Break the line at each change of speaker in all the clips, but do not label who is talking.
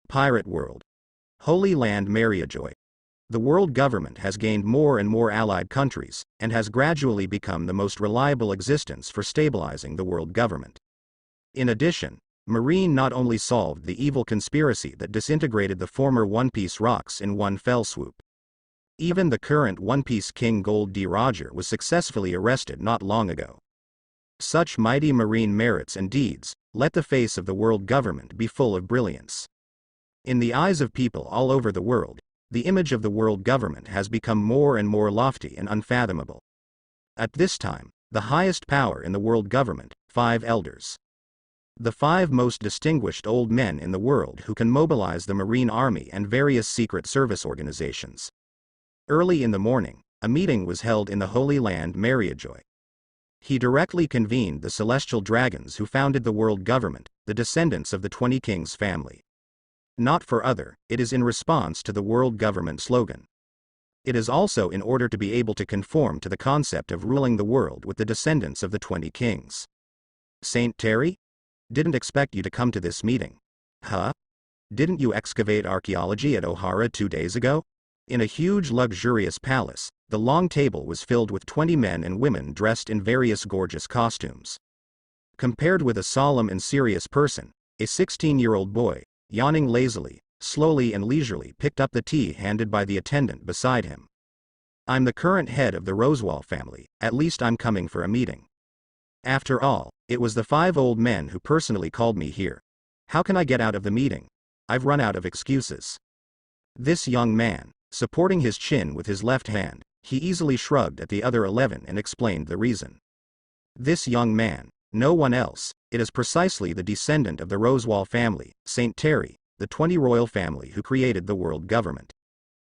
Pirate World. Holy Land Mariajoy. The world government has gained more and more allied countries, and has gradually become the most reliable existence for stabilizing the world government. In addition, Marine not only solved the evil conspiracy that disintegrated the former One Piece rocks in one fell swoop. Even the current One Piece King Gold D. Roger was successfully arrested not long ago. Such mighty marine merits and deeds, let the face of the world government be full of brilliance. In the eyes of people all over the world, the image of the world government has become more and more lofty and unfathomable. At this time, the highest power in the world government, 5 elders. The 5 most distinguished old men in the world who can mobilize the Marine Army and various secret service organizations. Early in the morning, a meeting was held in the Holy Land Mariajoy. He directly convened the celestial dragons who founded the world government, the descendants of the 20 Kings family. Not for other, it is in response to the world government slogan. It is also in order to be able to conform to the concept of ruling the world with the descendants of the 20 Kings. Saint Terry? Didn't expect you to come to this meeting. Huh? Didn't you excavate archaeology at Ohara 2 days ago? In a huge luxurious palace, the long table was filled with 20 men and women dressed in various gorgeous costumes. Compared with a solemn and serious person, a 16-year-old boy, yawning lazily, slowly and leisurely picked up the tea handed by the attendant beside him. I'm the current head of the Rosewall family, at least I'm coming for a meeting. After all, it was the 5 old men who personally called me here. How can I get out of the meeting? I've run out of excuses. This young man, supporting his chin with his left hand, he easily shrugged at the other 11 and explained the reason. This young man, no one else, it is precisely the descendant of the Rosewall family, Saint Terry, the 20 royal family who created the world government.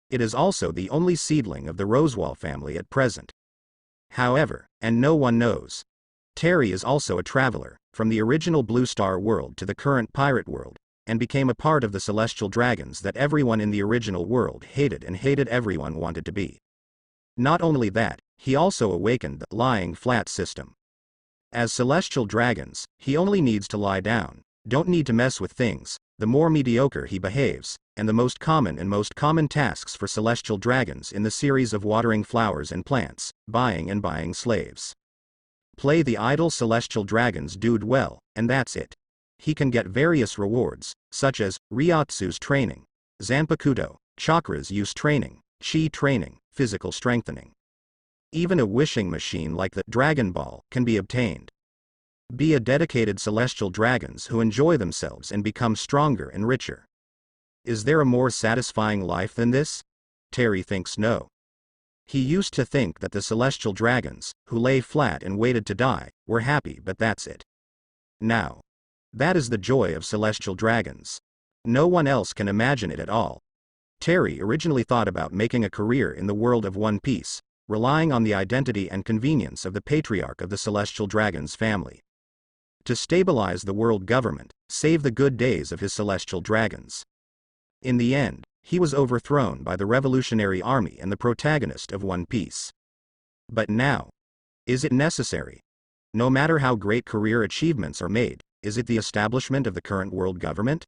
It is also the only seedling of the Rosewall family at present. However, and no one knows, Terry is also a traveler, from the original Blue Star world to the current Pirate World, and became a part of the celestial dragons that everyone in the original world hated and hated everyone wanted to be. Not only that, he also awakened the lying flat system. As celestial dragons, he only needs to lie down, don't need to mess with things, the more mediocre he behaves, and the most common tasks for celestial dragons in the series of watering flowers and plants, buying and buying slaves. Play the idle celestial dragon's dude well, and that's it. He can get various rewards, such as Ryotsu's training, Zanpakuto, chakras use training, chi training, physical strengthening. Even a wishing machine like the Dragon Ball can be obtained. Be a dedicated celestial dragons who enjoy themselves and become stronger and richer. Is there a more satisfying life than this? Terry thinks no. He used to think that the celestial dragons, who lay flat and waited to die, were happy, but that's it. Now, that is the joy of celestial dragons. No one else can imagine it at all. Terry originally thought about making a career in the world of One Piece, relying on the identity and convenience of the patriarch of the celestial dragons family. To stabilize the world government, save the good days of his celestial dragons. In the end, he was overthrown by the Revolutionary Army and the protagonist of One Piece. But now, is it necessary? No matter how great career achievements are made, is it the establishment of the current world government?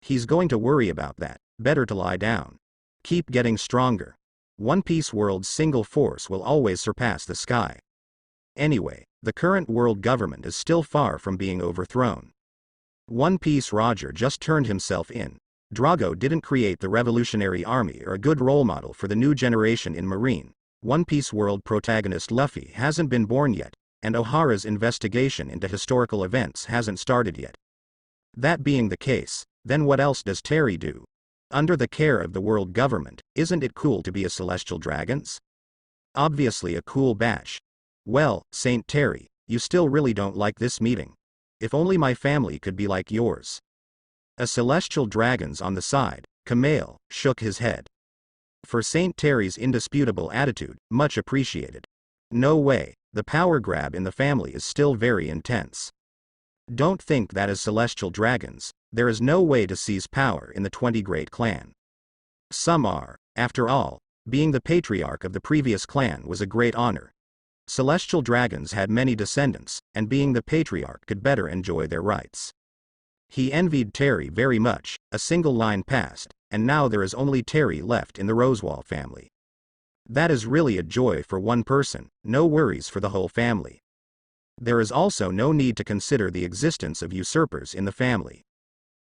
He's going to worry about that, better to lie down. Keep getting stronger. One Piece world's single force will always surpass the sky. Anyway, the current world government is still far from being overthrown. One Piece Roger just turned himself in. Drago didn't create the Revolutionary Army or a good role model for the new generation in Marine. One Piece world protagonist Luffy hasn't been born yet, and Ohara's investigation into historical events hasn't started yet. That being the case, then what else does Terry do? Under the care of the world government, isn't it cool to be a celestial dragons? Obviously a cool batch. Well, Saint Terry, you still really don't like this meeting. If only my family could be like yours. A celestial dragons on the side, Kamale, shook his head. For Saint Terry's indisputable attitude, much appreciated. No way, the power grab in the family is still very intense. Don't think that as celestial dragons, there is no way to seize power in the 20 Great Clan. Some are, after all, being the patriarch of the previous clan was a great honor. Celestial dragons had many descendants, and being the patriarch could better enjoy their rights. He envied Terry very much. A single line passed, and now there is only Terry left in the Rosewall family. That is really a joy for one person, no worries for the whole family. There is also no need to consider the existence of usurpers in the family.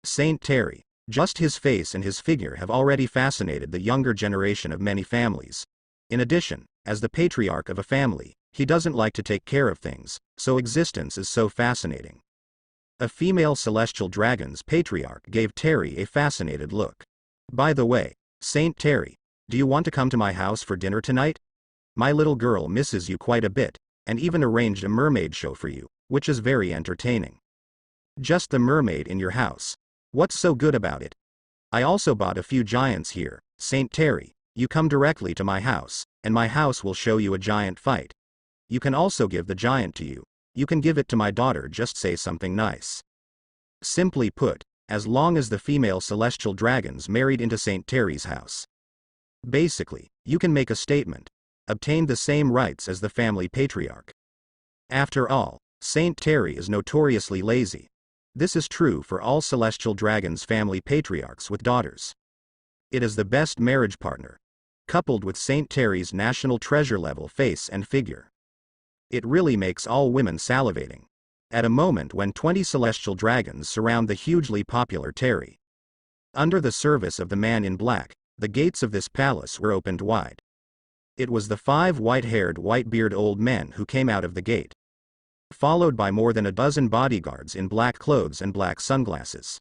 Saint Terry, just his face and his figure have already fascinated the younger generation of many families. In addition, as the patriarch of a family, he doesn't like to take care of things, so existence is so fascinating. A female celestial dragon's patriarch gave Terry a fascinated look. By the way, Saint Terry, do you want to come to my house for dinner tonight? My little girl misses you quite a bit, and even arranged a mermaid show for you, which is very entertaining. Just the mermaid in your house. What's so good about it? I also bought a few giants here. Saint Terry, you come directly to my house, and my house will show you a giant fight. You can also give the giant to you. You can give it to my daughter, just say something nice. Simply put, as long as the female celestial dragons married into Saint Terry's house. Basically, you can make a statement. Obtain the same rights as the family patriarch. After all, Saint Terry is notoriously lazy. This is true for all celestial dragons' family patriarchs with daughters. It is the best marriage partner, coupled with Saint Terry's national treasure level face and figure. It really makes all women salivating. At a moment when 20 celestial dragons surround the hugely popular Terry. Under the service of the man in black, the gates of this palace were opened wide. It was the 5 white-haired, white-bearded old men who came out of the gate, followed by more than a dozen bodyguards in black clothes and black sunglasses,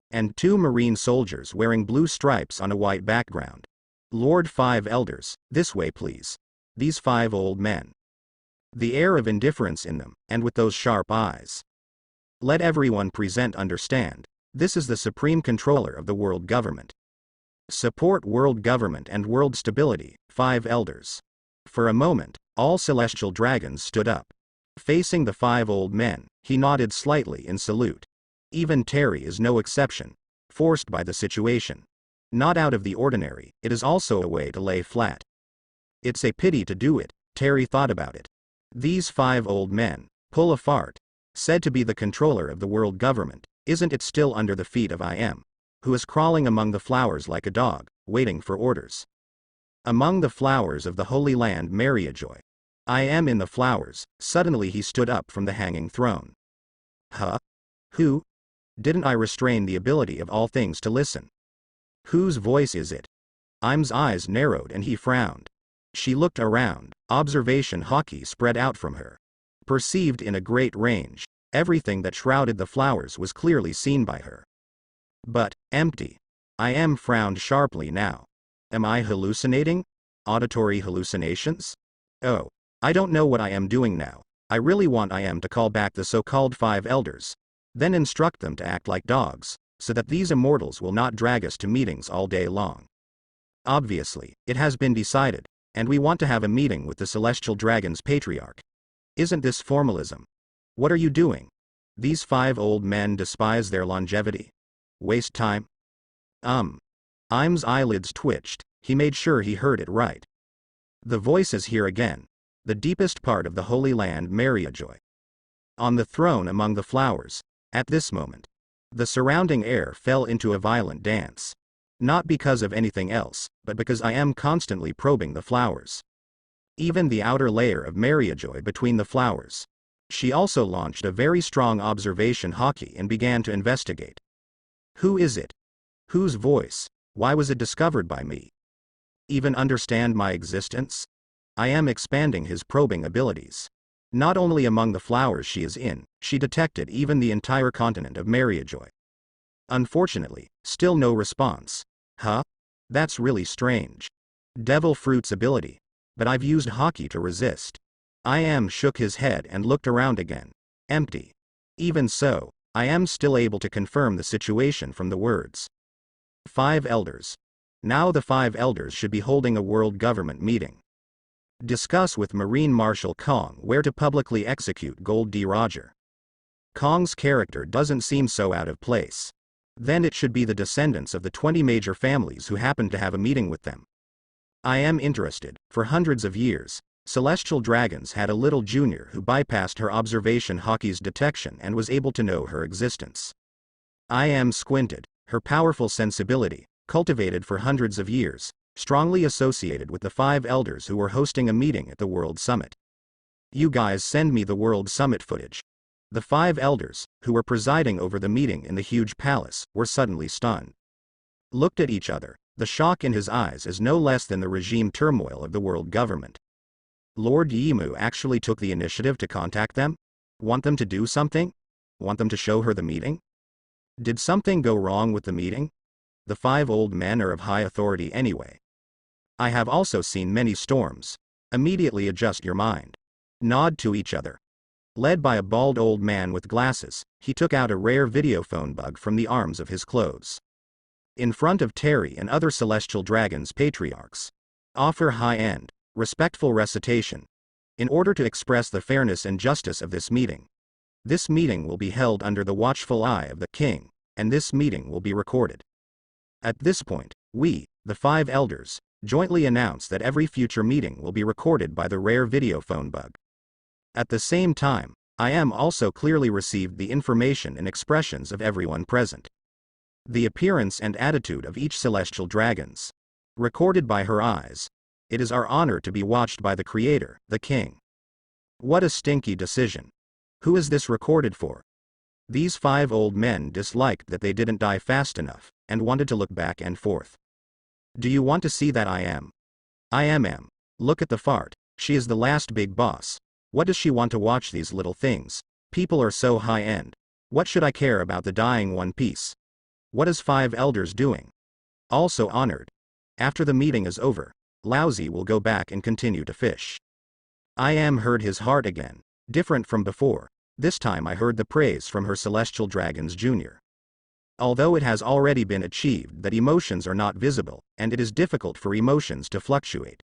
and 2 marine soldiers wearing blue stripes on a white background. Lord 5 elders, this way please. These 5 old men. The air of indifference in them, and with those sharp eyes. Let everyone present understand, this is the supreme controller of the world government. Support world government and world stability, 5 elders. For a moment, all celestial dragons stood up. Facing the 5 old men, he nodded slightly in salute. Even Terry is no exception, forced by the situation. Not out of the ordinary, it is also a way to lay flat. It's a pity to do it, Terry thought about it. These 5 old men, pull a fart, said to be the controller of the world government, isn't it still under the feet of I.M., who is crawling among the flowers like a dog, waiting for orders. Among the flowers of the Holy Land Mariajoy. I am in the flowers. Suddenly he stood up from the hanging throne. Huh? Who? Didn't I restrain the ability of all things to listen? Whose voice is it? Im's eyes narrowed and he frowned. She looked around, observation hockey spread out from her. Perceived in a great range, everything that shrouded the flowers was clearly seen by her. But, empty. I am frowned sharply now. Am I hallucinating? Auditory hallucinations? Oh. I don't know what I am doing now. I really want I am to call back the so-called 5 elders. Then instruct them to act like dogs, so that these immortals will not drag us to meetings all day long. Obviously, it has been decided, and we want to have a meeting with the Celestial Dragon's patriarch. Isn't this formalism? What are you doing? These 5 old men despise their longevity. Waste time? Im's eyelids twitched. He made sure he heard it right. The voice is here again. The deepest part of the Holy Land Mariajoy. On the throne among the flowers, at this moment, the surrounding air fell into a violent dance. Not because of anything else, but because I am constantly probing the flowers. Even the outer layer of Mariajoy between the flowers. She also launched a very strong observation hockey and began to investigate. Who is it? Whose voice? Why was it discovered by me? Even understand my existence? I am expanding his probing abilities. Not only among the flowers she is in, she detected even the entire continent of Mariajoy. Unfortunately, still no response. Huh? That's really strange. Devil Fruit's ability. But I've used hockey to resist. I am shook his head and looked around again. Empty. Even so, I am still able to confirm the situation from the words. 5 elders. Now the 5 elders should be holding a world government meeting. Discuss with Marine Marshal Kuang where to publicly execute Gold D. Roger. Kuang's character doesn't seem so out of place. Then it should be the descendants of the 20 major families who happen to have a meeting with them. I am interested. For hundreds of years, Celestial Dragons had a little junior who bypassed her observation hockey's detection and was able to know her existence. I Am squinted, her powerful sensibility, cultivated for hundreds of years, strongly associated with the 5 elders who were hosting a meeting at the World Summit. You guys send me the World Summit footage. The 5 elders, who were presiding over the meeting in the huge palace, were suddenly stunned. Looked at each other, the shock in his eyes is no less than the regime turmoil of the world government. Lord Yimu actually took the initiative to contact them? Want them to do something? Want them to show her the meeting? Did something go wrong with the meeting? The 5 old men are of high authority anyway. I have also seen many storms. Immediately adjust your mind. Nod to each other. Led by a bald old man with glasses, he took out a rare video phone bug from the arms of his clothes. In front of Terry and other celestial dragons patriarchs. Offer high-end, respectful recitation. In order to express the fairness and justice of this meeting. This meeting will be held under the watchful eye of the king, and this meeting will be recorded. At this point, we, the 5 elders, jointly announce that every future meeting will be recorded by the rare video phone bug. At the same time, I Am also clearly received the information and expressions of everyone present. The appearance and attitude of each celestial dragons. Recorded by her eyes. It is our honor to be watched by the Creator, the King. What a stinky decision. Who is this recorded for? These 5 old men disliked that they didn't die fast enough, and wanted to look back and forth. Do you want to see that I Am? I Am. Look at the fart, she is the last big boss. What does she want to watch these little things? People are so high-end. What should I care about the dying One Piece? What is 5 elders doing? Also honored. After the meeting is over, Lousy will go back and continue to fish. I Am heard his heart again, different from before. This time I heard the praise from her celestial dragons Jr. Although it has already been achieved that emotions are not visible, and it is difficult for emotions to fluctuate.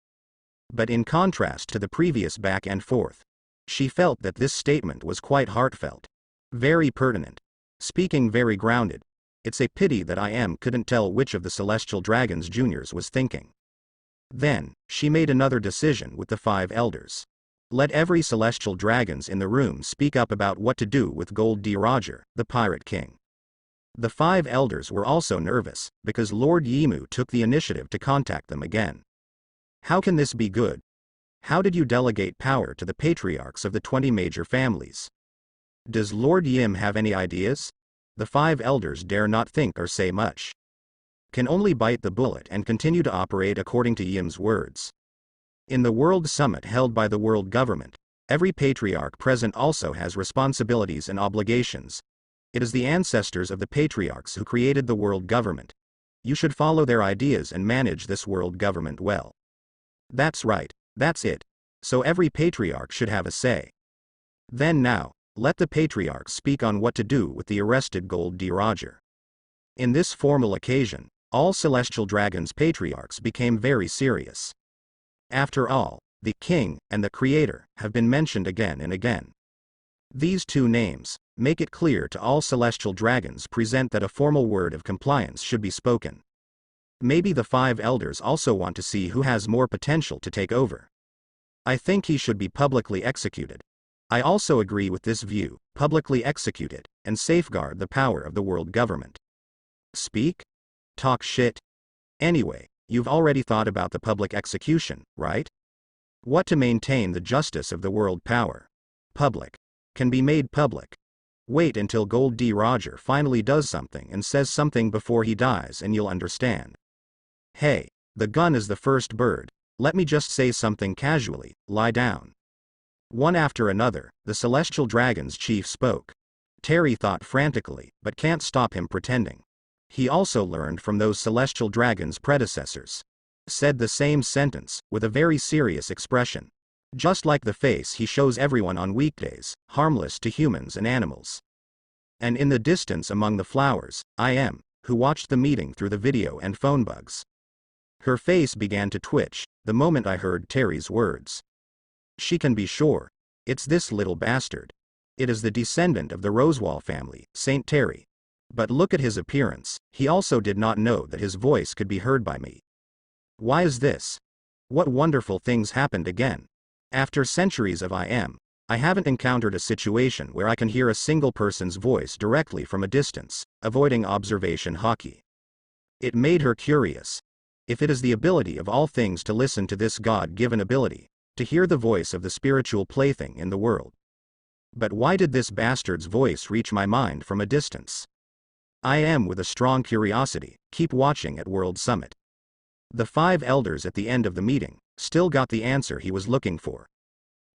But in contrast to the previous back and forth, she felt that this statement was quite heartfelt. Very pertinent. Speaking very grounded. It's a pity that I Am couldn't tell which of the celestial dragons Juniors was thinking. Then, she made another decision with the 5 elders. Let every celestial dragons in the room speak up about what to do with Gold D. Roger, the Pirate King. The 5 elders were also nervous, because Lord Yimu took the initiative to contact them again. How can this be good? How did you delegate power to the patriarchs of the 20 major families? Does Lord Yim have any ideas? The 5 elders dare not think or say much. Can only bite the bullet and continue to operate according to Yim's words. In the World Summit held by the world government, every patriarch present also has responsibilities and obligations. It is the ancestors of the patriarchs who created the world government. You should follow their ideas and manage this world government well. That's right, that's it. So every patriarch should have a say. Then now, let the patriarchs speak on what to do with the arrested Gold D. Roger. In this formal occasion, all celestial dragons patriarchs became very serious. After all, the king and the creator have been mentioned again and again. These 2 names make it clear to all celestial dragons present that a formal word of compliance should be spoken. Maybe the 5 elders also want to see who has more potential to take over. I think he should be publicly executed. I also agree with this view, publicly execute it, and safeguard the power of the world government. Speak? Talk shit? Anyway, you've already thought about the public execution, right? What to maintain the justice of the world power? Public. Can be made public. Wait until Gold D. Roger finally does something and says something before he dies and you'll understand. Hey, the gun is the first bird, let me just say something casually, lie down. One after another, the celestial dragon's chief spoke. Terry thought frantically, but can't stop him pretending. He also learned from those celestial dragons' predecessors. Said the same sentence, with a very serious expression. Just like the face he shows everyone on weekdays, harmless to humans and animals. And in the distance among the flowers, I Am, who watched the meeting through the video and phone bugs. Her face began to twitch, the moment I heard Terry's words. She can be sure. It's this little bastard. It is the descendant of the Rosewall family, Saint Terry. But look at his appearance, he also did not know that his voice could be heard by me. Why is this? What wonderful things happened again. After centuries of I Am, I haven't encountered a situation where I can hear a single person's voice directly from a distance, avoiding observation hockey. It made her curious. If it is the ability of all things to listen to this God-given ability, to hear the voice of the spiritual plaything in the world. But why did this bastard's voice reach my mind from a distance? I am, with a strong curiosity, keep watching at World Summit. The 5 elders at the end of the meeting still got the answer he was looking for.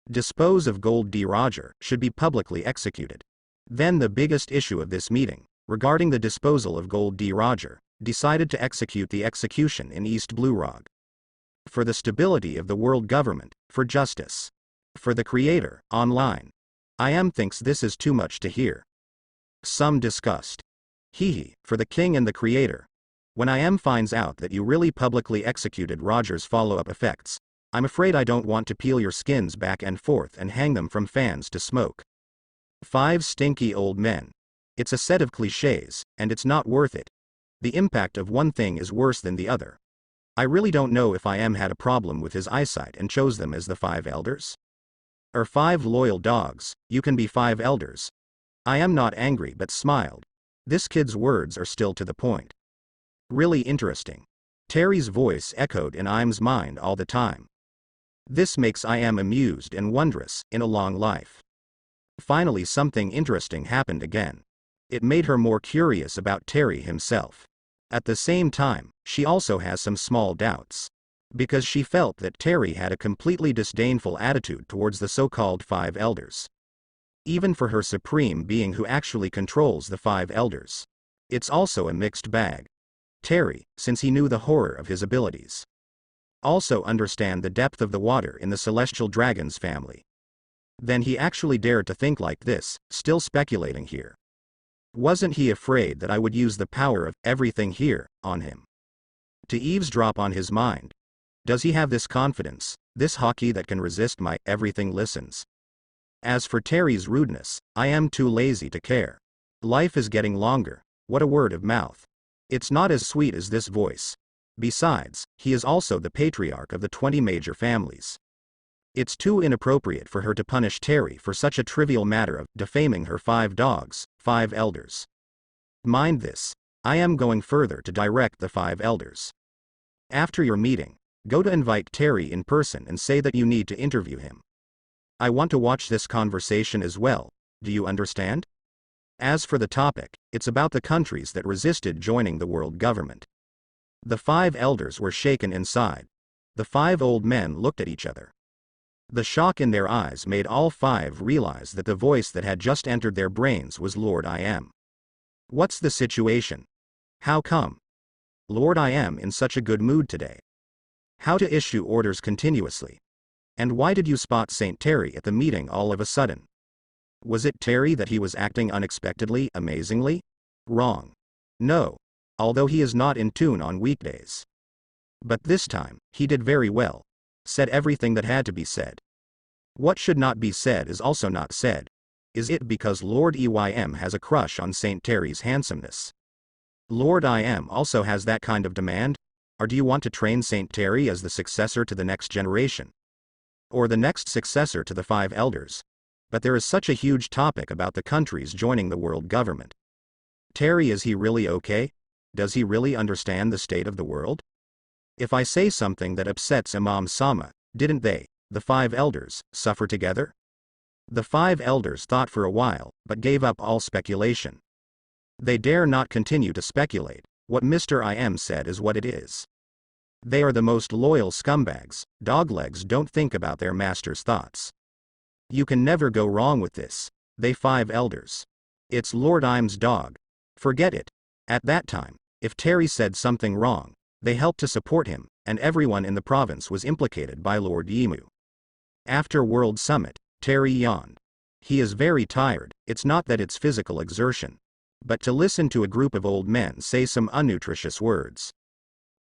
Dispose of Gold D. Roger should be publicly executed. Then the biggest issue of this meeting, regarding the disposal of Gold D. Roger, decided to execute the execution in East Blue Rock. For the stability of the world government, for justice. For the creator, online. IM thinks this is too much to hear. Some disgust. For the king and the creator. When IM finds out that you really publicly executed Roger's follow-up effects, I'm afraid I don't want to peel your skins back and forth and hang them from fans to smoke. 5 stinky old men. It's a set of cliches, and it's not worth it. The impact of one thing is worse than the other. I really don't know if IM had a problem with his eyesight and chose them as the 5 elders. Or 5 loyal dogs, you can be 5 elders. I am not angry but smiled. This kid's words are still to the point. Really interesting. Terry's voice echoed in IM's mind all the time. This makes IM amused and wondrous in a long life. Finally something interesting happened again. It made her more curious about Terry himself. At the same time, she also has some small doubts. Because she felt that Terry had a completely disdainful attitude towards the so-called 5 elders. Even for her supreme being who actually controls the 5 elders. It's also a mixed bag. Terry, since he knew the horror of his abilities. Also understand the depth of the water in the celestial dragon's family. Then he actually dared to think like this, still speculating here. Wasn't he afraid that I would use the power of everything here on him? To eavesdrop on his mind. Does he have this confidence, this hockey that can resist my everything listens? As for Terry's rudeness, I am too lazy to care. Life is getting longer, what a word of mouth. It's not as sweet as this voice. Besides, he is also the patriarch of the 20 major families. It's too inappropriate for her to punish Terry for such a trivial matter of defaming her 5 dogs, 5 elders. Mind this, I am going further to direct the 5 elders. After your meeting, go to invite Terry in person and say that you need to interview him. I want to watch this conversation as well, do you understand? As for the topic, it's about the countries that resisted joining the world government. The 5 elders were shaken inside. The 5 old men looked at each other. The shock in their eyes made all 5 realize that the voice that had just entered their brains was Lord I Am. What's the situation? How come? Lord I Am in such a good mood today. How to issue orders continuously. And why did you spot St. Terry at the meeting all of a sudden? Was it Terry that he was acting unexpectedly, amazingly? Wrong. No. Although he is not in tune on weekdays. But this time, he did very well. Said everything that had to be said. What should not be said is also not said. Is it because Lord EYM has a crush on St. Terry's handsomeness? Lord IM also has that kind of demand? Or do you want to train St. Terry as the successor to the next generation? Or the next successor to the 5 elders? But there is such a huge topic about the countries joining the world government. Terry, is he really okay? Does he really understand the state of the world? If I say something that upsets Imam Sama, didn't they, the 5 elders, suffer together? The 5 elders thought for a while, but gave up all speculation. They dare not continue to speculate. What Mr. IM said is what it is. They are the most loyal scumbags. Doglegs don't think about their master's thoughts. You can never go wrong with this. They 5 elders. It's Lord IM's dog. Forget it. At that time, if Terry said something wrong, they helped to support him, and everyone in the province was implicated by Lord Yimu. After World Summit, Terry yawned. He is very tired. It's not that it's physical exertion. But to listen to a group of old men say some unnutritious words.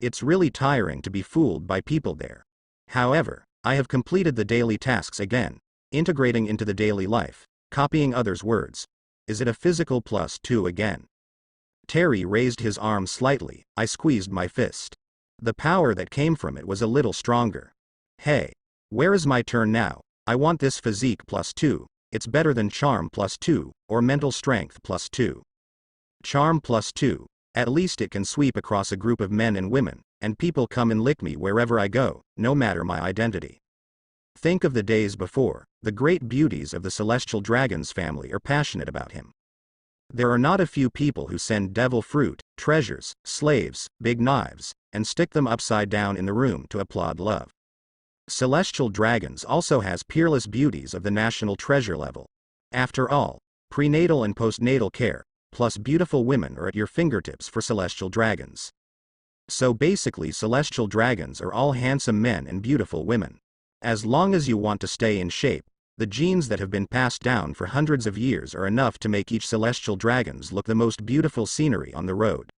It's really tiring to be fooled by people there. However, I have completed the daily tasks again, integrating into the daily life, copying others' words. Is it a physical +2 again? Terry raised his arm slightly. I squeezed my fist. The power that came from it was a little stronger. Hey. Where is my turn now? I want this physique +2, it's better than charm +2, or mental strength +2. Charm +2, at least it can sweep across a group of men and women, and people come and lick me wherever I go, no matter my identity. Think of the days before, the great beauties of the celestial dragon's family are passionate about him. There are not a few people who send devil fruit, treasures, slaves, big knives, and stick them upside down in the room to applaud love. Celestial dragons also has peerless beauties of the national treasure level. After all, prenatal and postnatal care, plus beautiful women are at your fingertips for celestial dragons. So basically celestial dragons are all handsome men and beautiful women. As long as you want to stay in shape, the genes that have been passed down for hundreds of years are enough to make each celestial dragons look the most beautiful scenery on the road.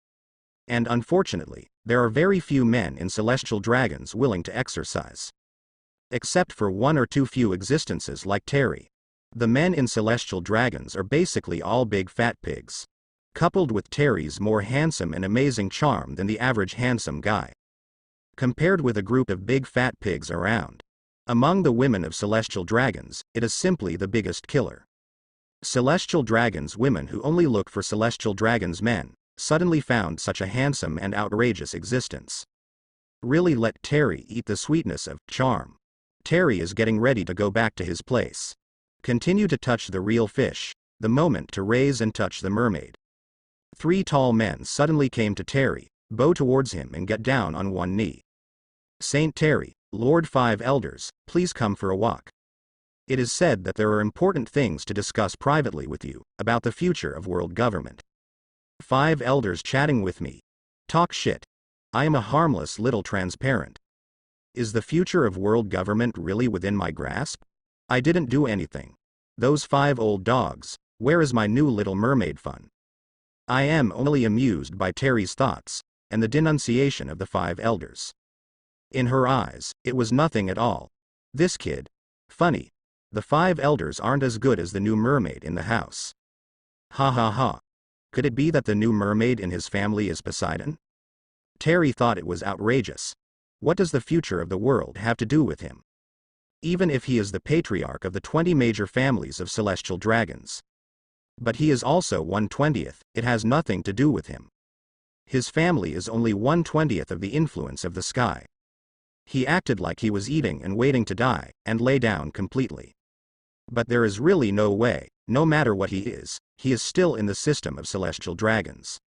And unfortunately, there are very few men in celestial dragons willing to exercise. Except for one or two few existences like Terry. The men in celestial dragons are basically all big fat pigs. Coupled with Terry's more handsome and amazing charm than the average handsome guy. Compared with a group of big fat pigs around. Among the women of celestial dragons, it is simply the biggest killer. Celestial dragons women who only look for celestial dragons men, suddenly found such a handsome and outrageous existence. Really let Terry eat the sweetness of charm. Terry is getting ready to go back to his place. Continue to touch the real fish, the moment to raise and touch the mermaid. 3 tall men suddenly came to Terry, bow towards him and get down on one knee. Saint Terry, Lord 5 Elders, please come for a walk. It is said that there are important things to discuss privately with you, about the future of world government. 5 Elders chatting with me. Talk shit. I am a harmless little transparent. Is the future of world government really within my grasp? I didn't do anything. Those 5 old dogs, where is my new Little Mermaid fun? I am only amused by Terry's thoughts, and the denunciation of the 5 Elders. In her eyes, it was nothing at all. This kid. Funny. The 5 Elders aren't as good as the new mermaid in the house. Ha ha ha. Could it be that the new mermaid in his family is Poseidon? Terry thought it was outrageous. What does the future of the world have to do with him? Even if he is the patriarch of the 20 major families of celestial dragons. But he is also 1/20th, it has nothing to do with him. His family is only 1/20th of the influence of the sky. He acted like he was eating and waiting to die, and lay down completely. But there is really no way, no matter what he is still in the system of celestial dragons.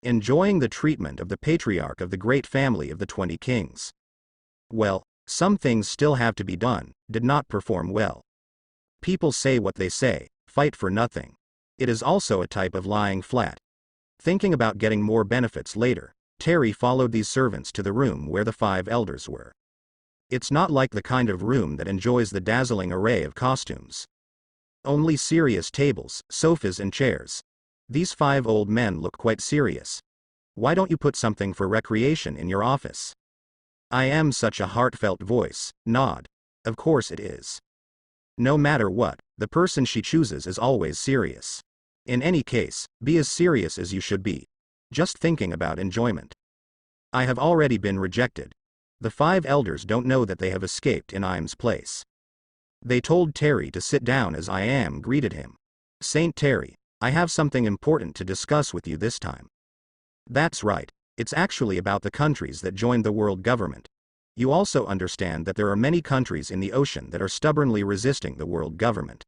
Enjoying the treatment of the patriarch of the great family of the 20 kings. Well, some things still have to be done, did not perform well. People say what they say, fight for nothing. It is also a type of lying flat. Thinking about getting more benefits later, Terry followed these servants to the room where the 5 Elders were. It's not like the kind of room that enjoys the dazzling array of costumes. Only serious tables, sofas and chairs. These 5 old men look quite serious. Why don't you put something for recreation in your office? I am such a heartfelt voice, nod. Of course it is. No matter what, the person she chooses is always serious. In any case, be as serious as you should be. Just thinking about enjoyment. I have already been rejected. The 5 Elders don't know that they have escaped in Im's place. They told Terry to sit down as Im greeted him. Saint Terry, I have something important to discuss with you this time. That's right, it's actually about the countries that joined the world government. You also understand that there are many countries in the ocean that are stubbornly resisting the world government.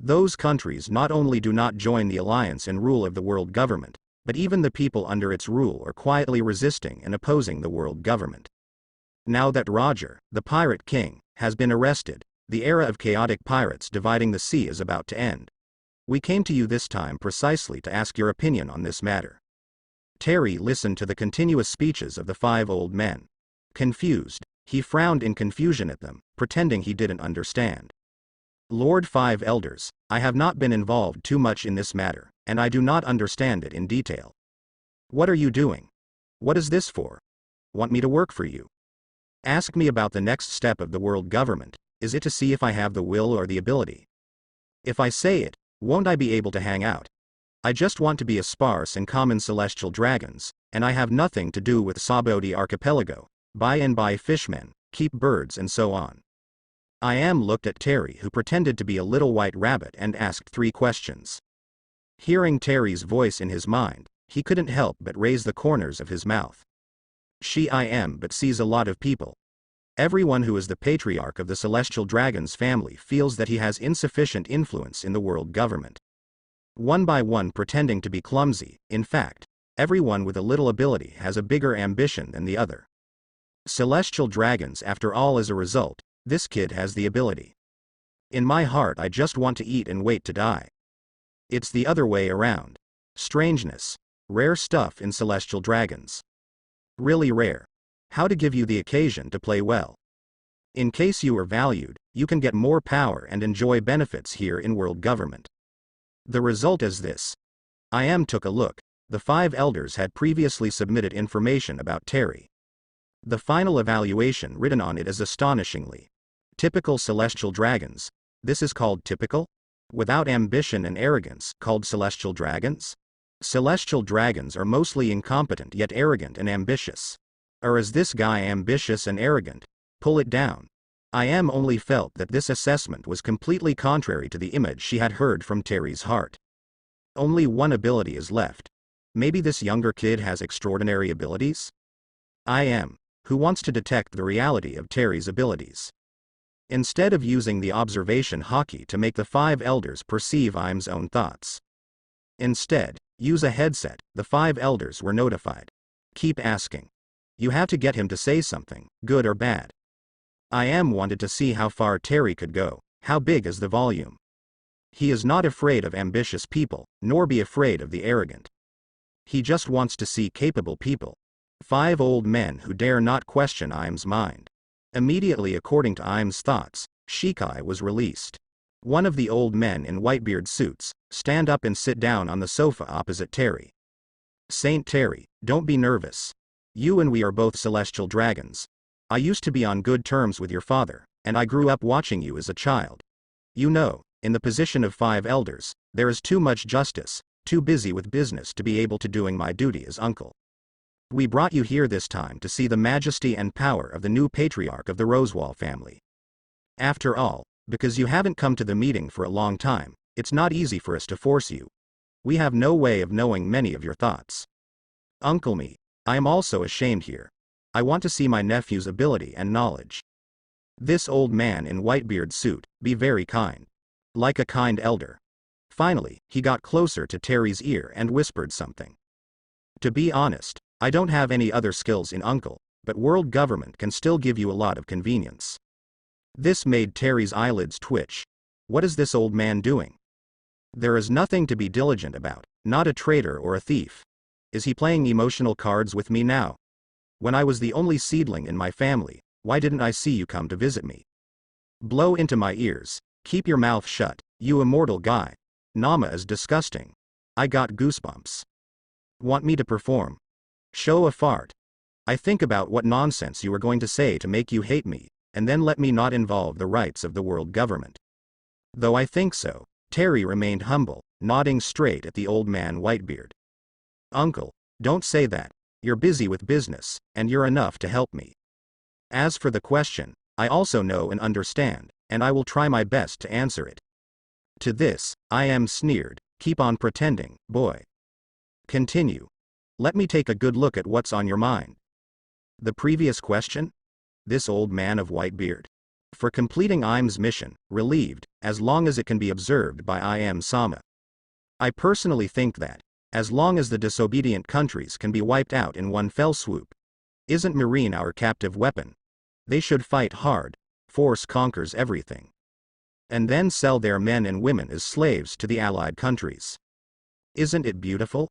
Those countries not only do not join the alliance and rule of the world government, but even the people under its rule are quietly resisting and opposing the world government. Now that Roger, the pirate king, has been arrested, the era of chaotic pirates dividing the sea is about to end. We came to you this time precisely to ask your opinion on this matter. Terry listened to the continuous speeches of the 5 old men. Confused, he frowned in confusion at them, pretending he didn't understand. Lord 5 Elders, I have not been involved too much in this matter, and I do not understand it in detail. What are you doing? What is this for? Want me to work for you? Ask me about the next step of the world government. Is it to see if I have the will or the ability? If I say it, won't I be able to hang out? I just want to be a sparse and common celestial dragons, and I have nothing to do with Sabodi Archipelago, buy and buy fishmen, keep birds and so on. I am looked at Terry, who pretended to be a little white rabbit, and asked 3 questions. Hearing Terry's voice in his mind, he couldn't help but raise the corners of his mouth. I am but sees a lot of people. Everyone who is the patriarch of the Celestial Dragon's family feels that he has insufficient influence in the world government. One by one pretending to be clumsy, in fact, everyone with a little ability has a bigger ambition than the other. Celestial dragons after all. As a result, this kid has the ability. In my heart I just want to eat and wait to die. It's the other way around. Strangeness. Rare stuff in celestial dragons. Really rare. How to give you the occasion to play well. In case you are valued, you can get more power and enjoy benefits here in world government. The result is this. I am took a look. The 5 elders had previously submitted information about Terry. The final evaluation written on it is astonishingly typical celestial dragons. This is called typical? Without ambition and arrogance, called celestial dragons? Celestial dragons are mostly incompetent yet arrogant and ambitious. Or is this guy ambitious and arrogant? Pull it down. I am only felt that this assessment was completely contrary to the image she had heard from Terry's heart. Only one ability is left. Maybe this younger kid has extraordinary abilities? I am, who wants to detect the reality of Terry's abilities. Instead of using the observation hockey to make the 5 elders perceive Im's own thoughts. Instead, use a headset. The 5 elders were notified. Keep asking. You have to get him to say something, good or bad. I am wanted to see how far Terry could go. How big is the volume? He is not afraid of ambitious people, nor be afraid of the arrogant. He just wants to see capable people. 5 old men who dare not question Im's mind. Immediately, according to Im's thoughts, Shikai was released. One of the old men in whitebeard suits stand up and sit down on the sofa opposite Terry. Saint Terry, don't be nervous. You and we are both celestial dragons. I used to be on good terms with your father, and I grew up watching you as a child. You know, in the position of 5 elders, there is too much justice, too busy with business to be able to doing my duty as uncle. We brought you here this time to see the majesty and power of the new patriarch of the Rosewall family. After all, because you haven't come to the meeting for a long time, it's not easy for us to force you. We have no way of knowing many of your thoughts. Uncle me, I am also ashamed here. I want to see my nephew's ability and knowledge. This old man in whitebeard suit, be very kind. Like a kind elder. Finally, he got closer to Terry's ear and whispered something. To be honest, I don't have any other skills in uncle, but world government can still give you a lot of convenience. This made Terry's eyelids twitch. What is this old man doing? There is nothing to be diligent about, not a traitor or a thief. Is he playing emotional cards with me now? When I was the only seedling in my family, why didn't I see you come to visit me? Blow into my ears, keep your mouth shut, you immortal guy. Nama is disgusting. I got goosebumps. Want me to perform? Show a fart. I think about what nonsense you were going to say to make you hate me, and then let me not involve the rights of the world government. Though I think so, Terry remained humble, nodding straight at the old man Whitebeard. Uncle, don't say that. You're busy with business, and you're enough to help me. As for the question, I also know and understand, and I will try my best to answer it. To this, I am sneered, keep on pretending, boy. Continue. Let me take a good look at what's on your mind. The previous question? This old man of Whitebeard. For completing Im's mission, relieved, as long as it can be observed by Im-sama. I personally think that, as long as the disobedient countries can be wiped out in one fell swoop. Isn't marine our captive weapon? They should fight hard, force conquers everything. And then sell their men and women as slaves to the allied countries. Isn't it beautiful?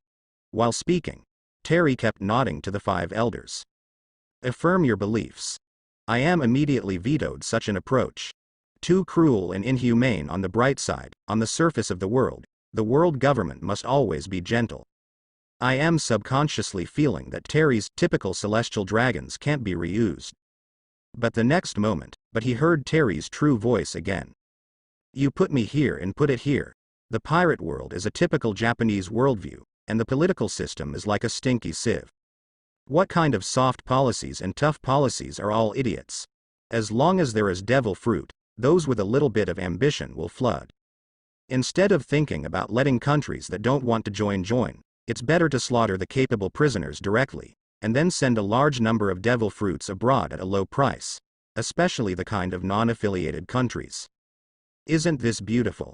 While speaking, Terry kept nodding to the 5 elders. Affirm your beliefs. I am immediately vetoed such an approach. Too cruel and inhumane. On the bright side, on the surface of the world government must always be gentle. I am subconsciously feeling that Terry's typical celestial dragons can't be reused. But the next moment, he heard Terry's true voice again. You put me here and put it here. The pirate world is a typical Japanese worldview, and the political system is like a stinky sieve. What kind of soft policies and tough policies are all idiots? As long as there is devil fruit, those with a little bit of ambition will flood. Instead of thinking about letting countries that don't want to join, it's better to slaughter the capable prisoners directly, and then send a large number of devil fruits abroad at a low price, especially the kind of non-affiliated countries. Isn't this beautiful?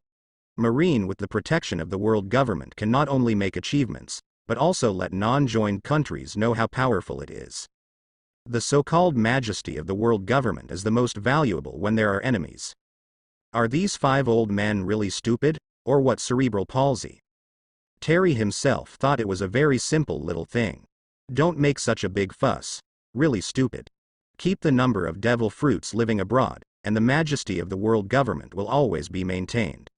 Marine with the protection of the world government can not only make achievements, but also let non-joined countries know how powerful it is. The so-called majesty of the world government is the most valuable when there are enemies. Are these 5 old men really stupid, or what cerebral palsy? Terry himself thought it was a very simple little thing. Don't make such a big fuss. Really stupid. Keep the number of devil fruits living abroad, and the majesty of the world government will always be maintained.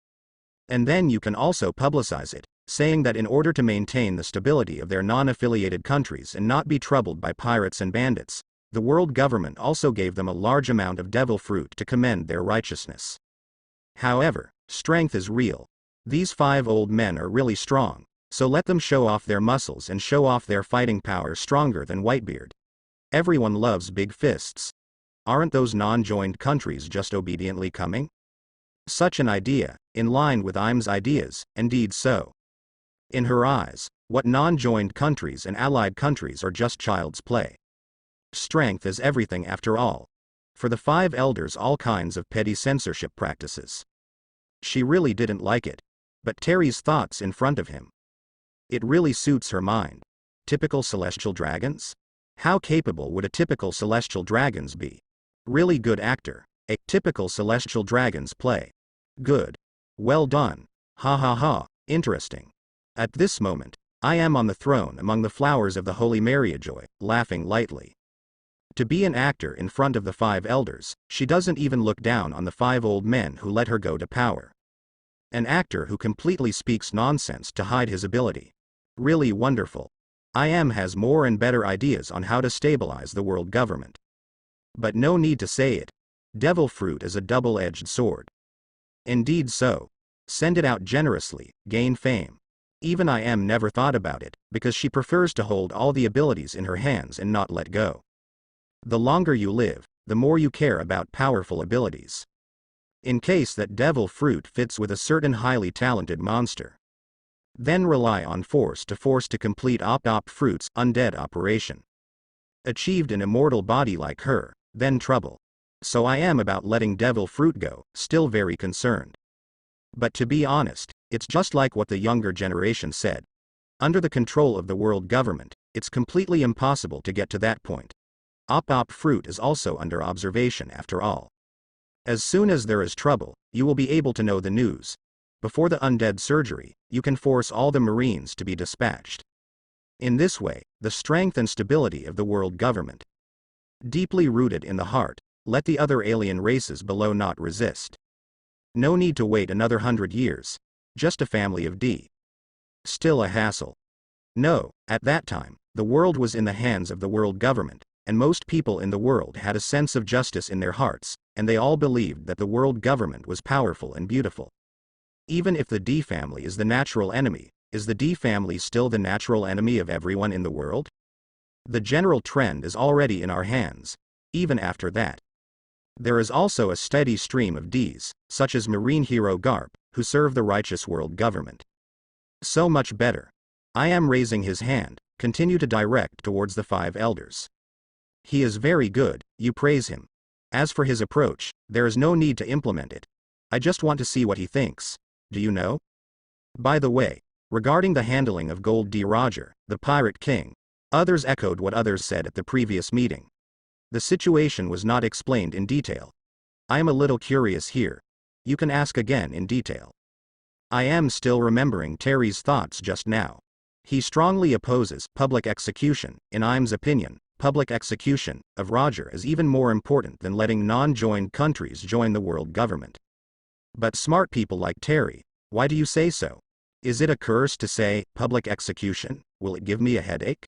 And then you can also publicize it, saying that in order to maintain the stability of their non-affiliated countries and not be troubled by pirates and bandits, the world government also gave them a large amount of devil fruit to commend their righteousness. However, strength is real. These 5 old men are really strong, so let them show off their muscles and show off their fighting power stronger than Whitebeard. Everyone loves big fists. Aren't those non-joined countries just obediently coming? Such an idea, in line with Im's ideas, indeed so. In her eyes, what non-joined countries and allied countries are just child's play. Strength is everything after all. For the 5 elders, all kinds of petty censorship practices. She really didn't like it. But Terry's thoughts in front of him. It really suits her mind. Typical celestial dragons? How capable would a typical celestial dragons be? Really good actor. A typical celestial dragons play. Good. Well done. Ha ha ha, interesting. At this moment, I am on the throne among the flowers of the holy Mariajoy, laughing lightly. To be an actor in front of the 5 elders, she doesn't even look down on the 5 old men who let her go to power. An actor who completely speaks nonsense to hide his ability. Really wonderful. IM has more and better ideas on how to stabilize the world government. But no need to say it. Devil fruit is a double-edged sword. Indeed so. Send it out generously, gain fame. Even IM never thought about it, because she prefers to hold all the abilities in her hands and not let go. The longer you live, the more you care about powerful abilities. In case that devil fruit fits with a certain highly talented monster. Then rely on force to complete opt fruit's undead operation. Achieved an immortal body like her, then trouble. So I am about letting devil fruit go, still very concerned. But to be honest, it's just like what the younger generation said. Under the control of the world government, it's completely impossible to get to that point. Opt fruit is also under observation after all. As soon as there is trouble, you will be able to know the news. Before the undead surgery, you can force all the Marines to be dispatched. In this way, the strength and stability of the world government. Deeply rooted in the heart, let the other alien races below not resist. No need to wait another 100 years. Just a family of D. Still a hassle. No, at that time, the world was in the hands of the world government, and most people in the world had a sense of justice in their hearts, and they all believed that the world government was powerful and beautiful. Even if the D family is the natural enemy, is the D family still the natural enemy of everyone in the world? The general trend is already in our hands, even after that. There is also a steady stream of Ds, such as Marine Hero Garp, who serve the righteous world government. So much better. I am raising his hand, continue to direct towards the 5 elders. He is very good, you praise him. As for his approach, there is no need to implement it. I just want to see what he thinks. Do you know? By the way, regarding the handling of Gold D. Roger, the Pirate King, others echoed what others said at the previous meeting. The situation was not explained in detail. I am a little curious here. You can ask again in detail. I am still remembering Terry's thoughts just now. He strongly opposes public execution. In Im's opinion, public execution of Roger is even more important than letting non-joined countries join the world government. But smart people like Terry, why do you say so? Is it a curse to say, public execution? Will it give me a headache?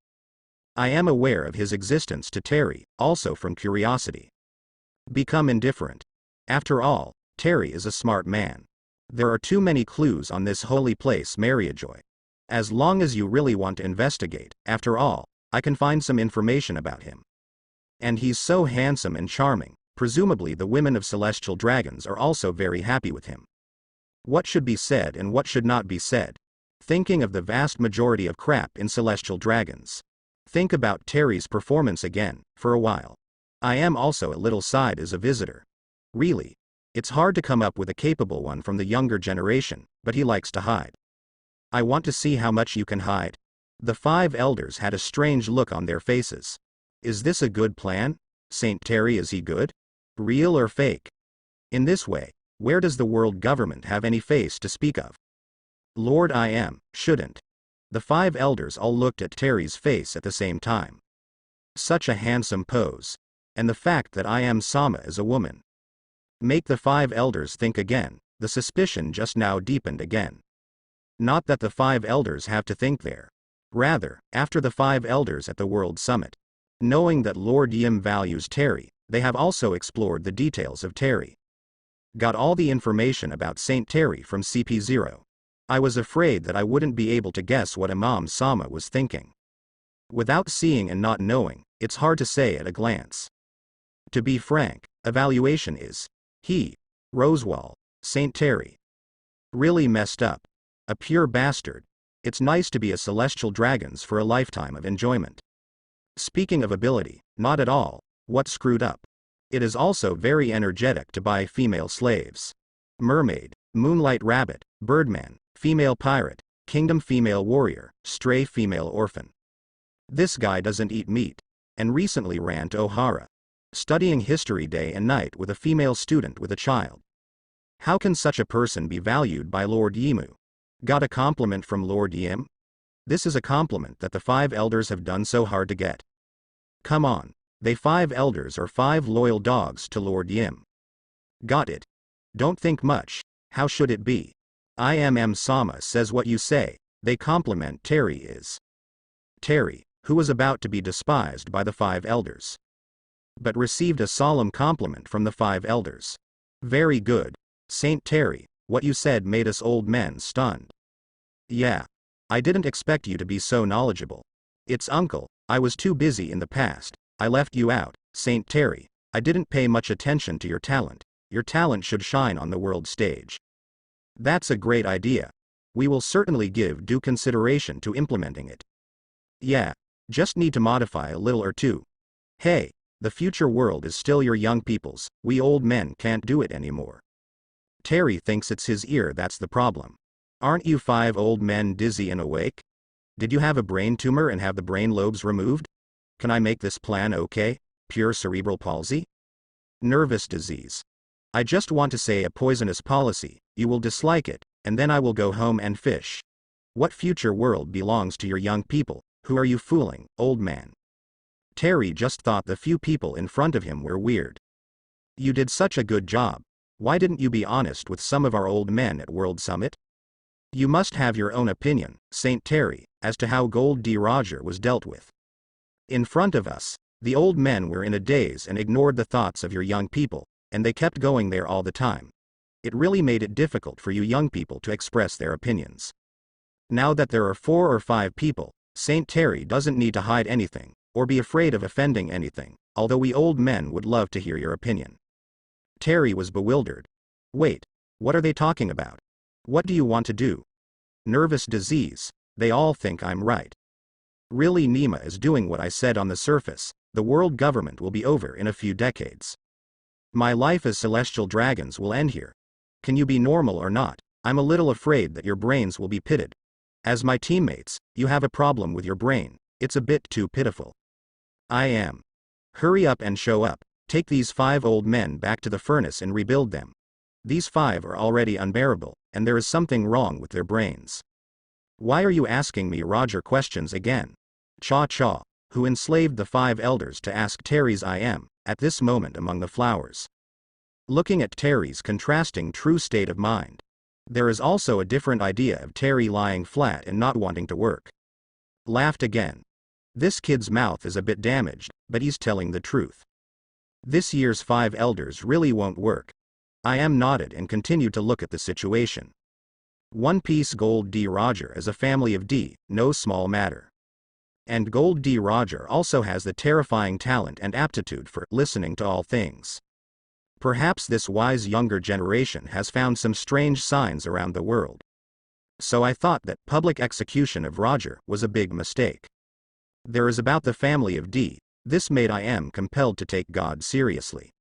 I am aware of his existence to Terry, also from curiosity. Become indifferent. After all, Terry is a smart man. There are too many clues on this holy place Mariajoy. As long as you really want to investigate, after all, I can find some information about him. And he's so handsome and charming, Presumably the women of celestial dragons are also very happy with him. What should be said and what should not be said? Thinking of the vast majority of crap in celestial dragons. Think about Terry's performance again, for a while. I am also a little side as a visitor. Really. It's hard to come up with a capable one from the younger generation, but he likes to hide. I want to see how much you can hide. The 5 elders had a strange look on their faces. Is this a good plan? Saint Terry, is he good? Real or fake? In this way, where does the world government have any face to speak of? Lord I am, shouldn't. The 5 elders all looked at Terry's face at the same time. Such a handsome pose. And the fact that I am Sama is a woman. Make the 5 elders think again, the suspicion just now deepened again. Not that the 5 elders have to think there. Rather, after the 5 elders at the World Summit. Knowing that Lord Yim values Terry, they have also explored the details of Terry. Got all the information about Saint Terry from CP0. I was afraid that I wouldn't be able to guess what Imam Sama was thinking. Without seeing and not knowing, it's hard to say at a glance. To be frank, evaluation is, he, Rosewall, Saint Terry. Really messed up. A pure bastard. It's nice to be a celestial dragons for a lifetime of enjoyment. Speaking of ability, not at all. What screwed up? It is also very energetic to buy female slaves. Mermaid, Moonlight Rabbit, Birdman, Female Pirate, Kingdom Female Warrior, Stray Female Orphan. This guy doesn't eat meat. And recently ran to Ohara. Studying history day and night with a female student with a child. How can such a person be valued by Lord Yimu? Got a compliment from Lord Yim? This is a compliment that the 5 elders have done so hard to get. Come on, they 5 elders are 5 loyal dogs to Lord Yim. Got it. Don't think much, how should it be? I am Sama says what you say, they compliment Terry is. Terry, who was about to be despised by the 5 elders. But received a solemn compliment from the 5 elders. Very good. Saint Terry, what you said made us old men stunned. Yeah. I didn't expect you to be so knowledgeable. It's uncle, I was too busy in the past, I left you out, Saint Terry, I didn't pay much attention to your talent should shine on the world stage. That's a great idea. We will certainly give due consideration to implementing it. Yeah. Just need to modify a little or two. Hey. The future world is still your young people's, we old men can't do it anymore. Terry thinks it's his ear that's the problem. Aren't you 5 old men dizzy and awake? Did you have a brain tumor and have the brain lobes removed? Can I make this plan okay? Pure cerebral palsy? Nervous disease. I just want to say a poisonous policy, you will dislike it, and then I will go home and fish. What future world belongs to your young people? Who are you fooling, old man? Terry just thought the few people in front of him were weird. You did such a good job. Why didn't you be honest with some of our old men at World Summit? You must have your own opinion, Saint Terry, as to how Gold D. Roger was dealt with. In front of us, the old men were in a daze and ignored the thoughts of your young people, and they kept going there all the time. It really made it difficult for you young people to express their opinions. Now that there are 4 or 5 people, Saint Terry doesn't need to hide anything, or be afraid of offending anything, although we old men would love to hear your opinion. Terry was bewildered. Wait, what are they talking about? What do you want to do? Nervous disease, they all think I'm right. Really, Nima is doing what I said on the surface, the world government will be over in a few decades. My life as celestial dragons will end here. Can you be normal or not? I'm a little afraid that your brains will be pitted. As my teammates, you have a problem with your brain, it's a bit too pitiful. I am. Hurry up and show up, take these 5 old men back to the furnace and rebuild them. These 5 are already unbearable, and there is something wrong with their brains. Why are you asking me Roger questions again? Cha-Cha, who enslaved the 5 elders to ask Terry's I am, at this moment among the flowers. Looking at Terry's contrasting true state of mind. There is also a different idea of Terry lying flat and not wanting to work. Laughed again. This kid's mouth is a bit damaged, but he's telling the truth. This year's 5 elders really won't work. I am nodded and continued to look at the situation. One Piece Gold D. Roger is a family of D, no small matter. And Gold D. Roger also has the terrifying talent and aptitude for listening to all things. Perhaps this wise younger generation has found some strange signs around the world. So I thought that public execution of Roger was a big mistake. There is about the family of D. This made I am compelled to take God seriously.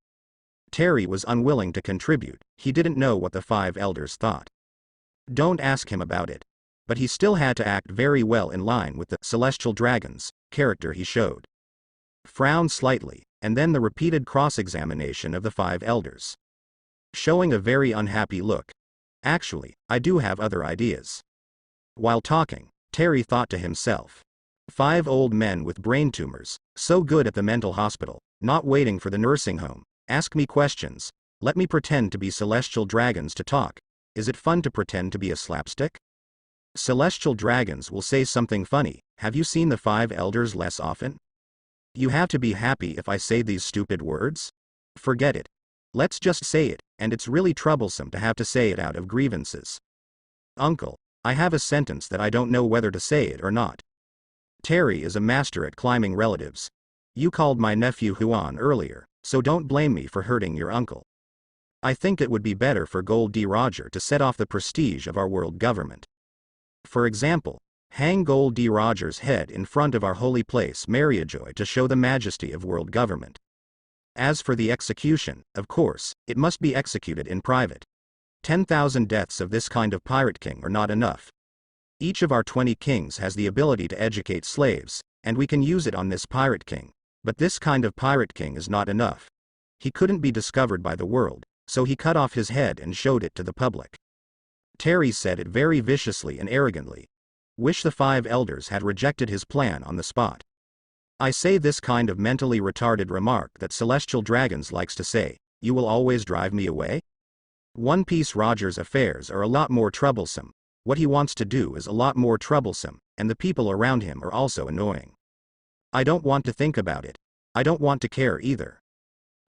Terry was unwilling to contribute, he didn't know what the 5 elders thought. Don't ask him about it. But he still had to act very well in line with the celestial dragons character he showed. Frowned slightly, and then the repeated cross-examination of the 5 elders. Showing a very unhappy look. Actually, I do have other ideas. While talking, Terry thought to himself. 5 old men with brain tumors, so good at the mental hospital, not waiting for the nursing home, ask me questions, let me pretend to be celestial dragons to talk. Is it fun to pretend to be a slapstick? Celestial dragons will say something funny. Have you seen the 5 elders less often? You have to be happy if I say these stupid words? Forget it. Let's just say it, and it's really troublesome to have to say it out of grievances. Uncle, I have a sentence that I don't know whether to say it or not. Terry is a master at climbing relatives. You called my nephew Huan earlier, so don't blame me for hurting your uncle. I think it would be better for Gold D. Roger to set off the prestige of our world government. For example, hang Gold D. Roger's head in front of our holy place Mariajoy to show the majesty of world government. As for the execution, of course, it must be executed in private. 10,000 deaths of this kind of pirate king are not enough. Each of our 20 kings has the ability to educate slaves, and we can use it on this pirate king. But this kind of pirate king is not enough. He couldn't be discovered by the world, so he cut off his head and showed it to the public. Terry said it very viciously and arrogantly. Wish the 5 elders had rejected his plan on the spot. I say this kind of mentally retarded remark that celestial dragons likes to say, you will always drive me away? One Piece Roger's affairs are a lot more troublesome. What he wants to do is a lot more troublesome, and the people around him are also annoying. I don't want to think about it. I don't want to care either.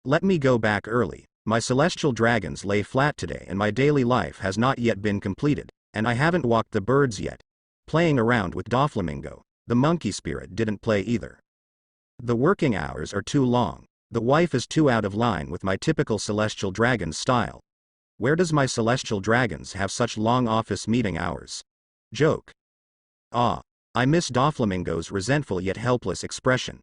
Let me go back early. My celestial dragons lay flat today and my daily life has not yet been completed, and I haven't walked the birds yet. Playing around with Doflamingo, the monkey spirit didn't play either. The working hours are too long. The wife is too out of line with my typical celestial dragon style. Where does my celestial dragons have such long office meeting hours? Joke. Ah, I miss Doflamingo's resentful yet helpless expression.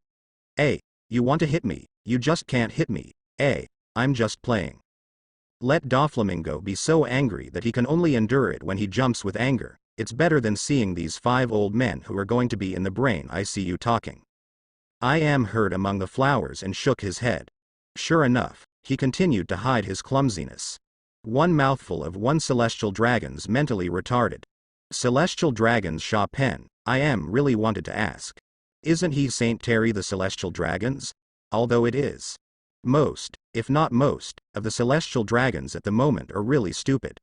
Hey, you want to hit me, you just can't hit me. Hey, I'm just playing. Let Doflamingo be so angry that he can only endure it when he jumps with anger. It's better than seeing these 5 old men who are going to be in the brain I see you talking. I am heard among the flowers and shook his head. Sure enough, he continued to hide his clumsiness. One mouthful of one celestial dragon's mentally retarded. Celestial dragons Sha Pen, I am really wanted to ask. Isn't he Saint Terry the celestial dragons? Although it is. Most, if not most, of the celestial dragons at the moment are really stupid.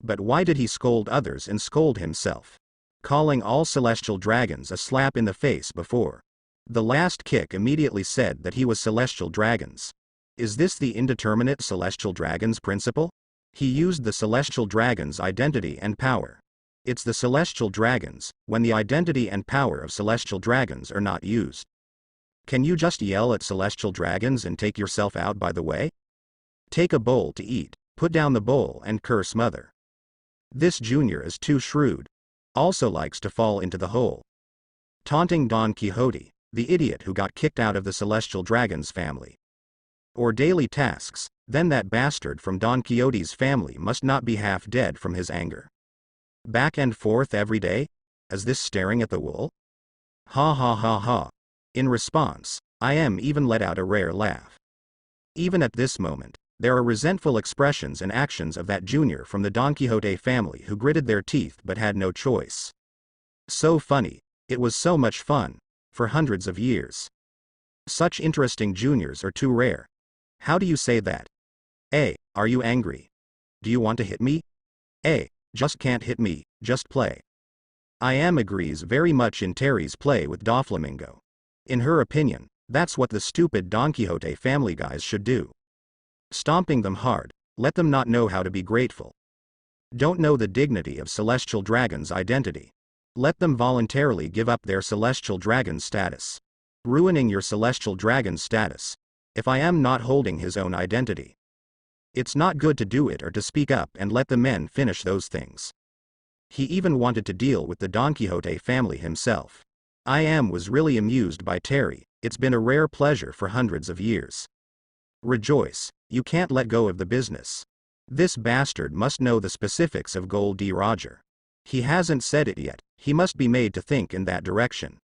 But why did he scold others and scold himself? Calling all celestial dragons a slap in the face before. The last kick immediately said that he was celestial dragons. Is this the indeterminate celestial dragons principle? He used the celestial dragons' identity and power. It's the celestial dragons, when the identity and power of celestial dragons are not used. Can you just yell at celestial dragons and take yourself out by the way? Take a bowl to eat, put down the bowl and curse mother. This junior is too shrewd. Also likes to fall into the hole. Taunting Don Quixote, the idiot who got kicked out of the celestial dragons family. Or daily tasks, then that bastard from Don Quixote's family must not be half dead from his anger. Back and forth every day? Is this staring at the wall? Ha ha ha ha. In response, I am even let out a rare laugh. Even at this moment, there are resentful expressions and actions of that junior from the Don Quixote family who gritted their teeth but had no choice. So funny, it was so much fun, for hundreds of years. Such interesting juniors are too rare. How do you say that? Hey, are you angry? Do you want to hit me? Hey, just can't hit me, just play. I am agrees very much in Terry's play with Doflamingo. In her opinion, that's what the stupid Don Quixote family guys should do. Stomping them hard, let them not know how to be grateful. Don't know the dignity of celestial dragons' identity. Let them voluntarily give up their celestial dragon status. Ruining your celestial dragon status. If I am not holding his own identity. It's not good to do it or to speak up and let the men finish those things. He even wanted to deal with the Don Quixote family himself. Was really amused by Terry. It's been a rare pleasure for hundreds of years. Rejoice, you can't let go of the business. This bastard must know the specifics of Gold D. Roger. He hasn't said it yet, he must be made to think in that direction.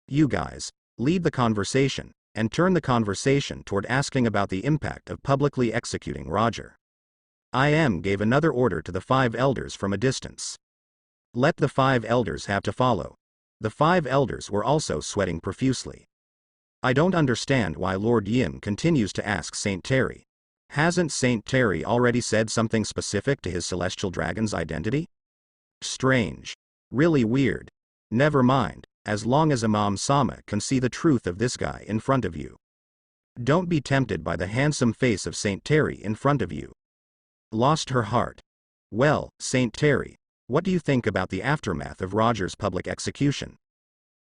You guys, lead the conversation, and turn the conversation toward asking about the impact of publicly executing Roger. Gave another order to the 5 elders from a distance. Let the 5 elders have to follow. The 5 elders were also sweating profusely. I don't understand why Lord Yim continues to ask Saint Terry. Hasn't Saint Terry already said something specific to his celestial dragon's identity? Strange. Really weird. Never mind, as long as Imam Sama can see the truth of this guy in front of you. Don't be tempted by the handsome face of Saint Terry in front of you. Lost her heart. Well, Saint Terry, what do you think about the aftermath of Roger's public execution?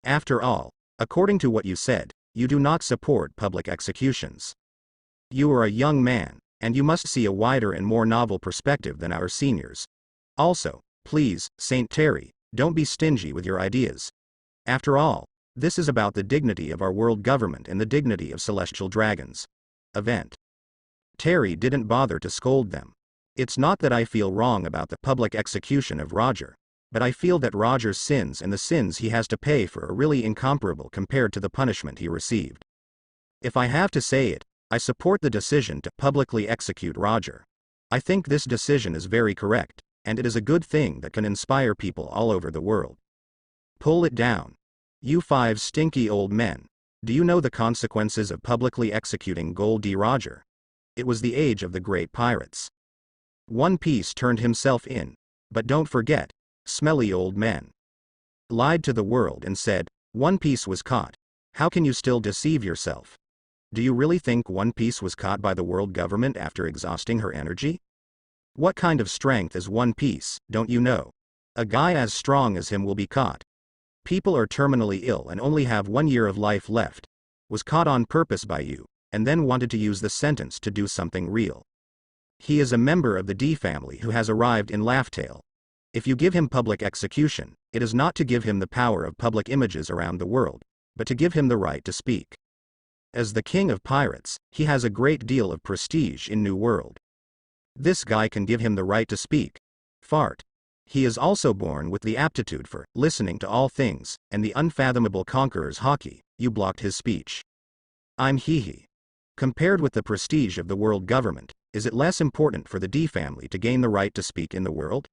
After all, according to what you said, you do not support public executions. You are a young man, and you must see a wider and more novel perspective than our seniors. Also, please, Saint Terry, don't be stingy with your ideas. After all, this is about the dignity of our world government and the dignity of celestial dragons. Event. Terry didn't bother to scold them. It's not that I feel wrong about the public execution of Roger, but I feel that Roger's sins and the sins he has to pay for are really incomparable compared to the punishment he received. If I have to say it, I support the decision to publicly execute Roger. I think this decision is very correct, and it is a good thing that can inspire people all over the world. Pull it down. You 5 stinky old men. Do you know the consequences of publicly executing Gold D. Roger? It was the age of the great pirates. One Piece turned himself in, but don't forget, smelly old men. Lied to the world and said, One Piece was caught. How can you still deceive yourself? Do you really think One Piece was caught by the world government after exhausting her energy? What kind of strength is One Piece, don't you know? A guy as strong as him will be caught. People are terminally ill and only have 1 year of life left. Was caught on purpose by you, and then wanted to use the sentence to do something real. He is a member of the D family who has arrived in Laughtale. If you give him public execution, it is not to give him the power of public images around the world, but to give him the right to speak. As the king of pirates, he has a great deal of prestige in New World. This guy can give him the right to speak. Fart. He is also born with the aptitude for listening to all things, and the unfathomable conqueror's hockey. You blocked his speech. I'm hee. Compared with the prestige of the world government, is it less important for the D family to gain the right to speak in the world?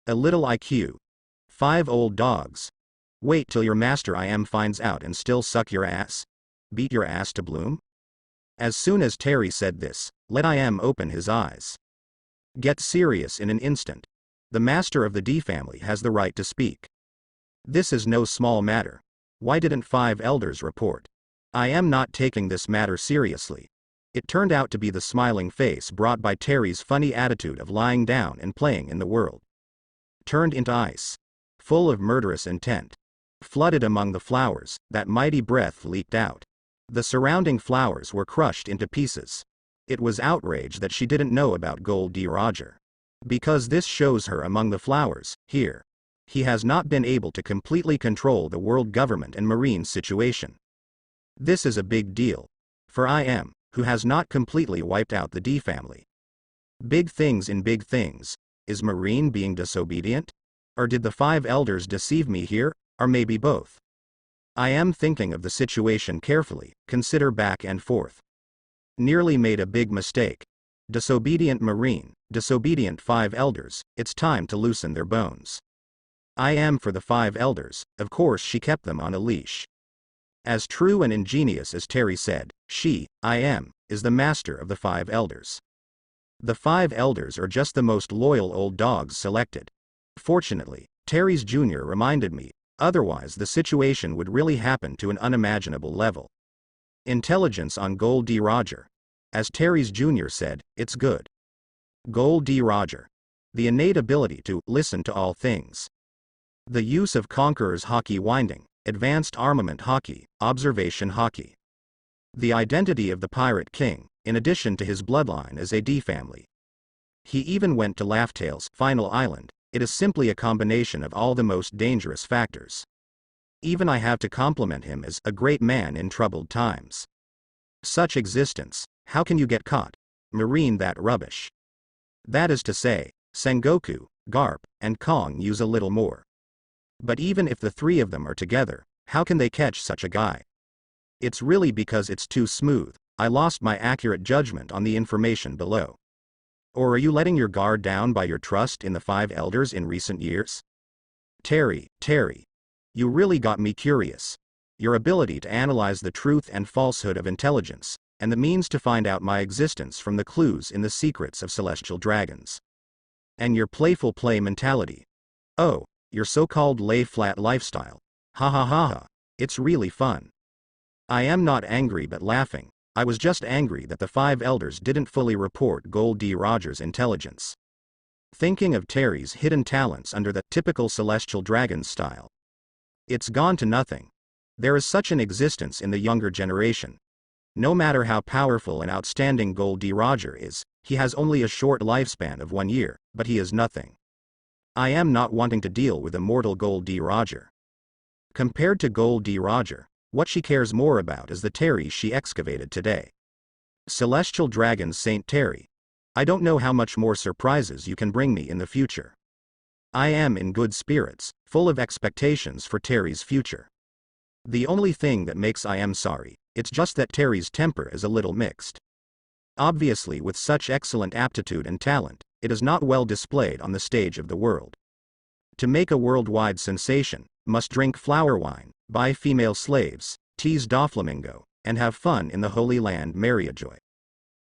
A little IQ. 5 old dogs. Wait till your master finds out and still suck your ass? Beat your ass to bloom? As soon as Terry said this, let open his eyes. Get serious in an instant. The master of the D family has the right to speak. This is no small matter. Why didn't 5 elders report? I am not taking this matter seriously. It turned out to be the smiling face brought by Terry's funny attitude of lying down and playing in the world. Turned into ice. Full of murderous intent. Flooded among the flowers, that mighty breath leaked out. The surrounding flowers were crushed into pieces. It was outrage that she didn't know about Gold D. Roger. Because this shows her among the flowers, here. He has not been able to completely control the world government and marine situation. This is a big deal. For who has not completely wiped out the D family. Big things in big things. Is Marine being disobedient? Or did the 5 elders deceive me here, or maybe both? I am thinking of the situation carefully, consider back and forth. Nearly made a big mistake. Disobedient Marine, disobedient 5 elders, it's time to loosen their bones. For the 5 elders, of course she kept them on a leash. As true and ingenious as Terry said, she, is the master of the 5 elders. The 5 elders are just the most loyal old dogs selected. Fortunately, Terry's Jr. reminded me, otherwise the situation would really happen to an unimaginable level. Intelligence on Gold D. Roger. As Terry's Jr. said, it's good. Gold D. Roger. The innate ability to listen to all things. The use of Conqueror's hockey winding, advanced armament hockey, observation hockey. The identity of the Pirate King, in addition to his bloodline as a D family. He even went to Laughtail's final island. It is simply a combination of all the most dangerous factors. Even I have to compliment him as a great man in troubled times. Such existence, how can you get caught? Marine that rubbish. That is to say, Sengoku, Garp, and Kong use a little more. But even if the three of them are together, how can they catch such a guy? It's really because it's too smooth. I lost my accurate judgment on the information below. Or are you letting your guard down by your trust in the five elders in recent years? Terry, you really got me curious. Your ability to analyze the truth and falsehood of intelligence, and the means to find out my existence from the clues in the secrets of celestial dragons. And your playful play mentality. Oh, your so-called lay-flat lifestyle. Ha ha ha ha, it's really fun. I am not angry but laughing. I was just angry that the five elders didn't fully report Gold D. Rogers' intelligence. Thinking of Terry's hidden talents under the typical celestial dragon style. It's gone to nothing. There is such an existence in the younger generation. No matter how powerful and outstanding Gold D. Roger is, he has only a short lifespan of 1 year, but he is nothing. I am not wanting to deal with immortal Gold D. Roger. Compared to Gold D. Roger, what she cares more about is the Terry she excavated today. Celestial Dragons Saint Terry. I don't know how much more surprises you can bring me in the future. I am in good spirits, full of expectations for Terry's future. The only thing that makes I am sorry, it's just that Terry's temper is a little mixed. Obviously with such excellent aptitude and talent, it is not well displayed on the stage of the world. To make a worldwide sensation, must drink flower wine, buy female slaves, tease Doflamingo, and have fun in the Holy Land Mariajoy.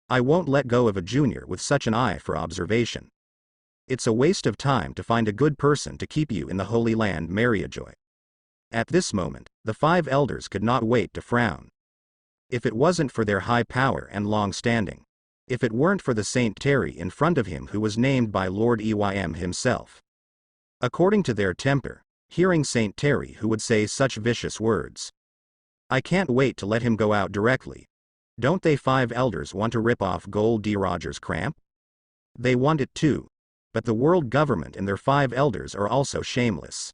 I won't let go of a junior with such an eye for observation. It's a waste of time to find a good person to keep you in the Holy Land Mariajoy. At this moment, the five elders could not wait to frown. If it wasn't for their high power and long standing. If it weren't for the Saint Terry in front of him who was named by Lord Eym himself. According to their temper, hearing Saint Terry who would say such vicious words. I can't wait to let him go out directly. Don't they five elders want to rip off Gold D. Rogers' cramp? They want it too. But the world government and their five elders are also shameless.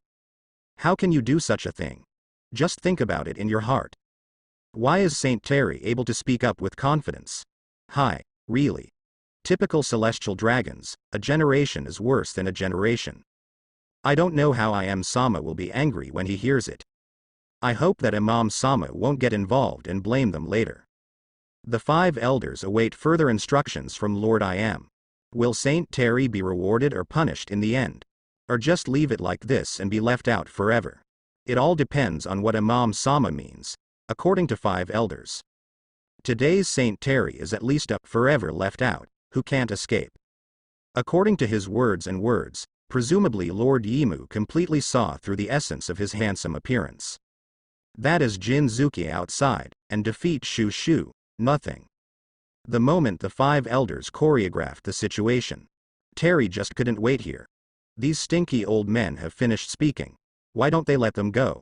How can you do such a thing? Just think about it in your heart. Why is Saint Terry able to speak up with confidence? Hi, really. Typical celestial dragons, a generation is worse than a generation. I don't know how Sama will be angry when he hears it. I hope that Sama won't get involved and blame them later. The five elders await further instructions from Lord Im. Will Saint Terry be rewarded or punished in the end? Or just leave it like this and be left out forever? It all depends on what Sama means, according to five elders. Today's Saint Terry is at least a forever left out, who can't escape. According to his words, presumably Lord Yimu completely saw through the essence of his handsome appearance. That is Jinzuki outside, and defeat Shu, nothing. The moment the five elders choreographed the situation. Terry just couldn't wait here. These stinky old men have finished speaking. Why don't they let them go?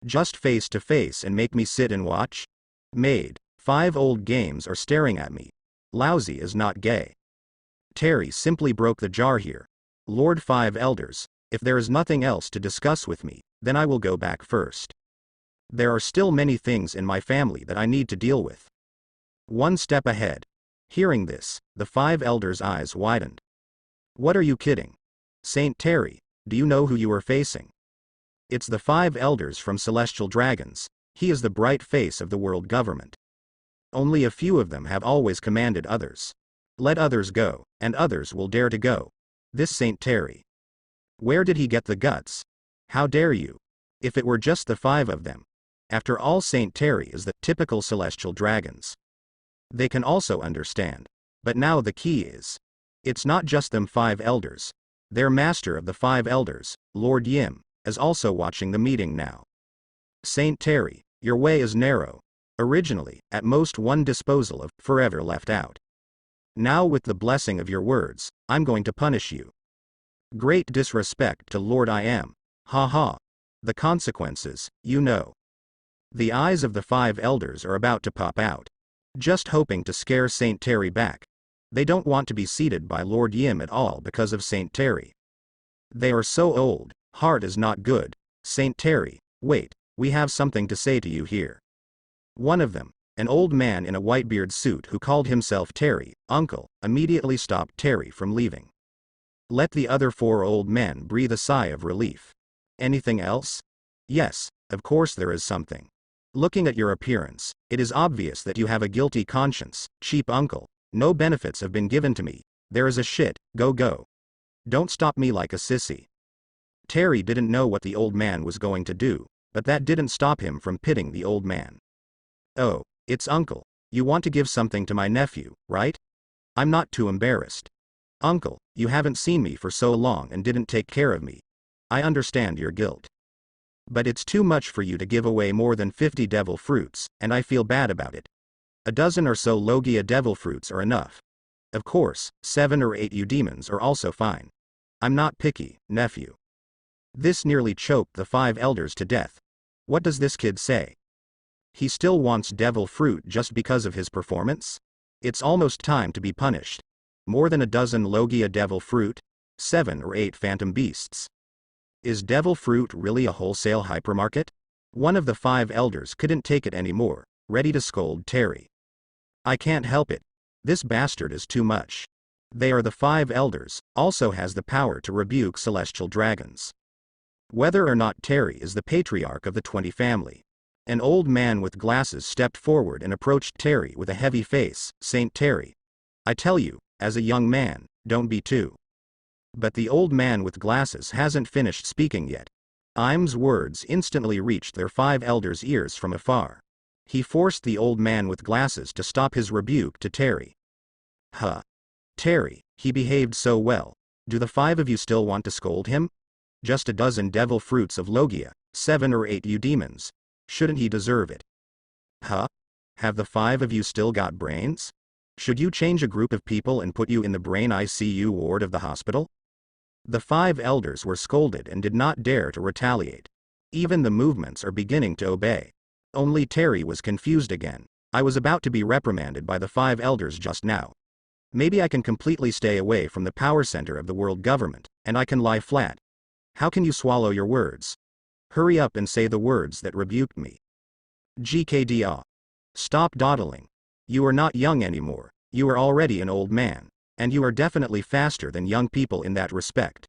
Just face to face and make me sit and watch? Maid, 5 old games are staring at me. Lousy is not gay. Terry simply broke the jar here. Lord Five Elders, if there is nothing else to discuss with me, then I will go back first. There are still many things in my family that I need to deal with. One step ahead. Hearing this, the five elders' eyes widened. What are you kidding? Saint Terry, do you know who you are facing? It's the five elders from Celestial Dragons. He is the bright face of the world government. Only a few of them have always commanded others. Let others go, and others will dare to go. This Saint Terry. Where did he get the guts? How dare you? If it were just the 5 of them. After all, Saint Terry is the typical Celestial Dragons. They can also understand. But now the key is. It's not just them 5 elders. Their master of the 5 elders, Lord Yim, is also watching the meeting now. Saint Terry, your way is narrow. Originally, at most one disposal of forever left out. Now with the blessing of your words, I'm going to punish you. Great disrespect to Lord I am. Ha ha. The consequences, you know. The eyes of the 5 elders are about to pop out. Just hoping to scare Saint Terry back. They don't want to be seated by Lord Yim at all because of Saint Terry. They are so old, heart is not good. Saint Terry, wait, we have something to say to you here. One of them, an old man in a whitebeard suit who called himself Terry, uncle, immediately stopped Terry from leaving. Let the other 4 old men breathe a sigh of relief. Anything else? Yes, of course there is something. Looking at your appearance, it is obvious that you have a guilty conscience, cheap uncle. No benefits have been given to me. There is a shit, go. Don't stop me like a sissy. Terry didn't know what the old man was going to do, but that didn't stop him from pitting the old man. Oh, it's uncle. You want to give something to my nephew, right? I'm not too embarrassed. Uncle, you haven't seen me for so long and didn't take care of me. I understand your guilt. But it's too much for you to give away more than 50 devil fruits, and I feel bad about it. A dozen or so Logia devil fruits are enough. Of course, 7 or 8 eudemons are also fine. I'm not picky, nephew. This nearly choked the 5 elders to death. What does this kid say? He still wants devil fruit just because of his performance? It's almost time to be punished. More than a dozen Logia devil fruit? 7 or 8 phantom beasts. Is devil fruit really a wholesale hypermarket? One of the 5 elders couldn't take it anymore, ready to scold Terry. I can't help it. This bastard is too much. They are the 5 elders, also has the power to rebuke celestial dragons. Whether or not Terry is the patriarch of the 20 family. An old man with glasses stepped forward and approached Terry with a heavy face. Saint Terry. I tell you, as a young man, don't be too. But the old man with glasses hasn't finished speaking yet. Im's words instantly reached their 5 elders' ears from afar. He forced the old man with glasses to stop his rebuke to Terry. Huh. Terry, he behaved so well. Do the 5 of you still want to scold him? Just a dozen devil fruits of Logia, 7 or 8 eudemons. Shouldn't he deserve it? Huh? Have the 5 of you still got brains? Should you change a group of people and put you in the brain ICU ward of the hospital? The 5 elders were scolded and did not dare to retaliate. Even the movements are beginning to obey. Only Terry was confused again. I was about to be reprimanded by the 5 elders just now. Maybe I can completely stay away from the power center of the world government, and I can lie flat. How can you swallow your words? Hurry up and say the words that rebuked me. GKDA. Stop dawdling. You are not young anymore, you are already an old man, and you are definitely faster than young people in that respect.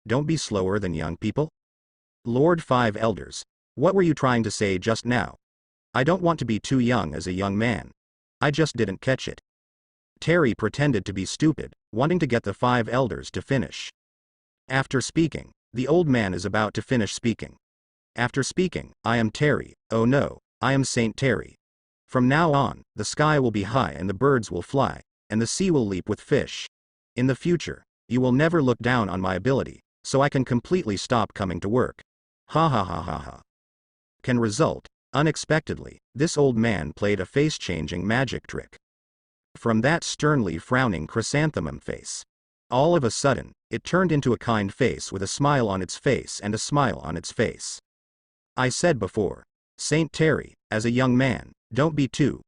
Don't be slower than young people. Lord 5 elders, what were you trying to say just now? I don't want to be too young as a young man. I just didn't catch it. Terry pretended to be stupid, wanting to get the 5 elders to finish. After speaking, the old man is about to finish speaking. After speaking, I am Terry, oh no, I am Saint Terry. From now on, the sky will be high and the birds will fly, and the sea will leap with fish. In the future, you will never look down on my ability, so I can completely stop coming to work. Ha ha ha ha ha. Can result, unexpectedly, this old man played a face-changing magic trick. From that sternly frowning chrysanthemum face, all of a sudden, it turned into a kind face with a smile on its face and a smile on its face. I said before, Saint Terry, as a young man, don't be too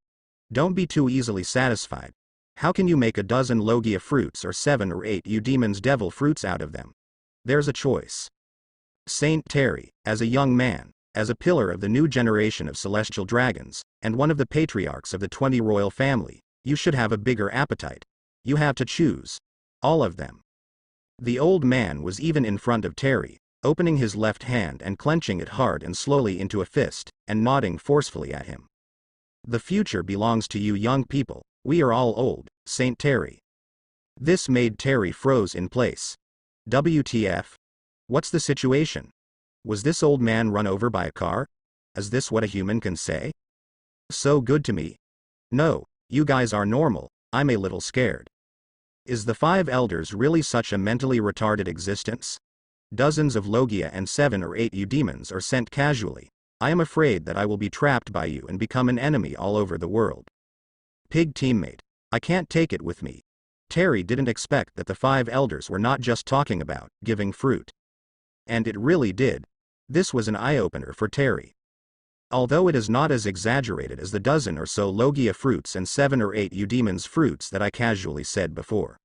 easily satisfied. How can you make a dozen Logia fruits or 7 or 8 eudemons devil fruits out of them? There's a choice. Saint Terry, as a young man, as a pillar of the new generation of celestial dragons, and one of the patriarchs of the 20 royal family, you should have a bigger appetite. You have to choose. All of them. The old man was even in front of Terry, opening his left hand and clenching it hard and slowly into a fist, and nodding forcefully at him. The future belongs to you young people, we are all old, Saint Terry. This made Terry froze in place. WTF? What's the situation? Was this old man run over by a car? Is this what a human can say? So good to me? No, you guys are normal, I'm a little scared. Is the 5 elders really such a mentally retarded existence? Dozens of Logia and 7 or 8 eudemons are sent casually. I am afraid that I will be trapped by you and become an enemy all over the world. Pig teammate, I can't take it with me. Terry didn't expect that the 5 elders were not just talking about giving fruit. And it really did. This was an eye-opener for Terry. Although it is not as exaggerated as the dozen or so Logia fruits and 7 or 8 Eudaemon's fruits that I casually said before.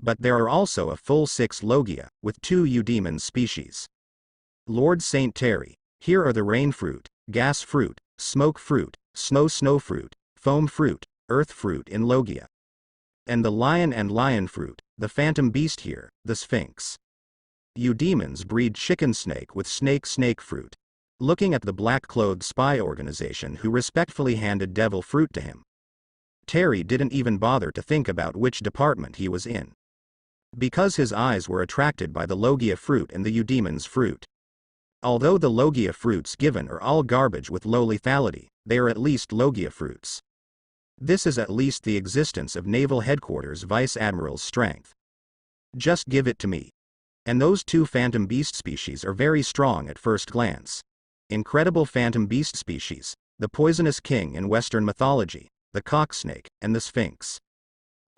But there are also a full 6 Logia, with 2 Eudaemon species. Lord Saint Terry, here are the rain fruit, gas fruit, smoke fruit, snow fruit, foam fruit, earth fruit in Logia. And the lion and lion fruit, the phantom beast here, the sphinx. Eudaemons breed chicken snake with snake fruit. Looking at the black-clothed spy organization who respectfully handed devil fruit to him, Terry didn't even bother to think about which department he was in, because his eyes were attracted by the Logia fruit and the Eudaemon's fruit. Although the Logia fruits given are all garbage with low lethality, they are at least Logia fruits. This is at least the existence of Naval Headquarters Vice Admiral's strength. Just give it to me. And those 2 phantom beast species are very strong at first glance. Incredible phantom beast species, the poisonous king in Western mythology, the cocksnake, and the sphinx.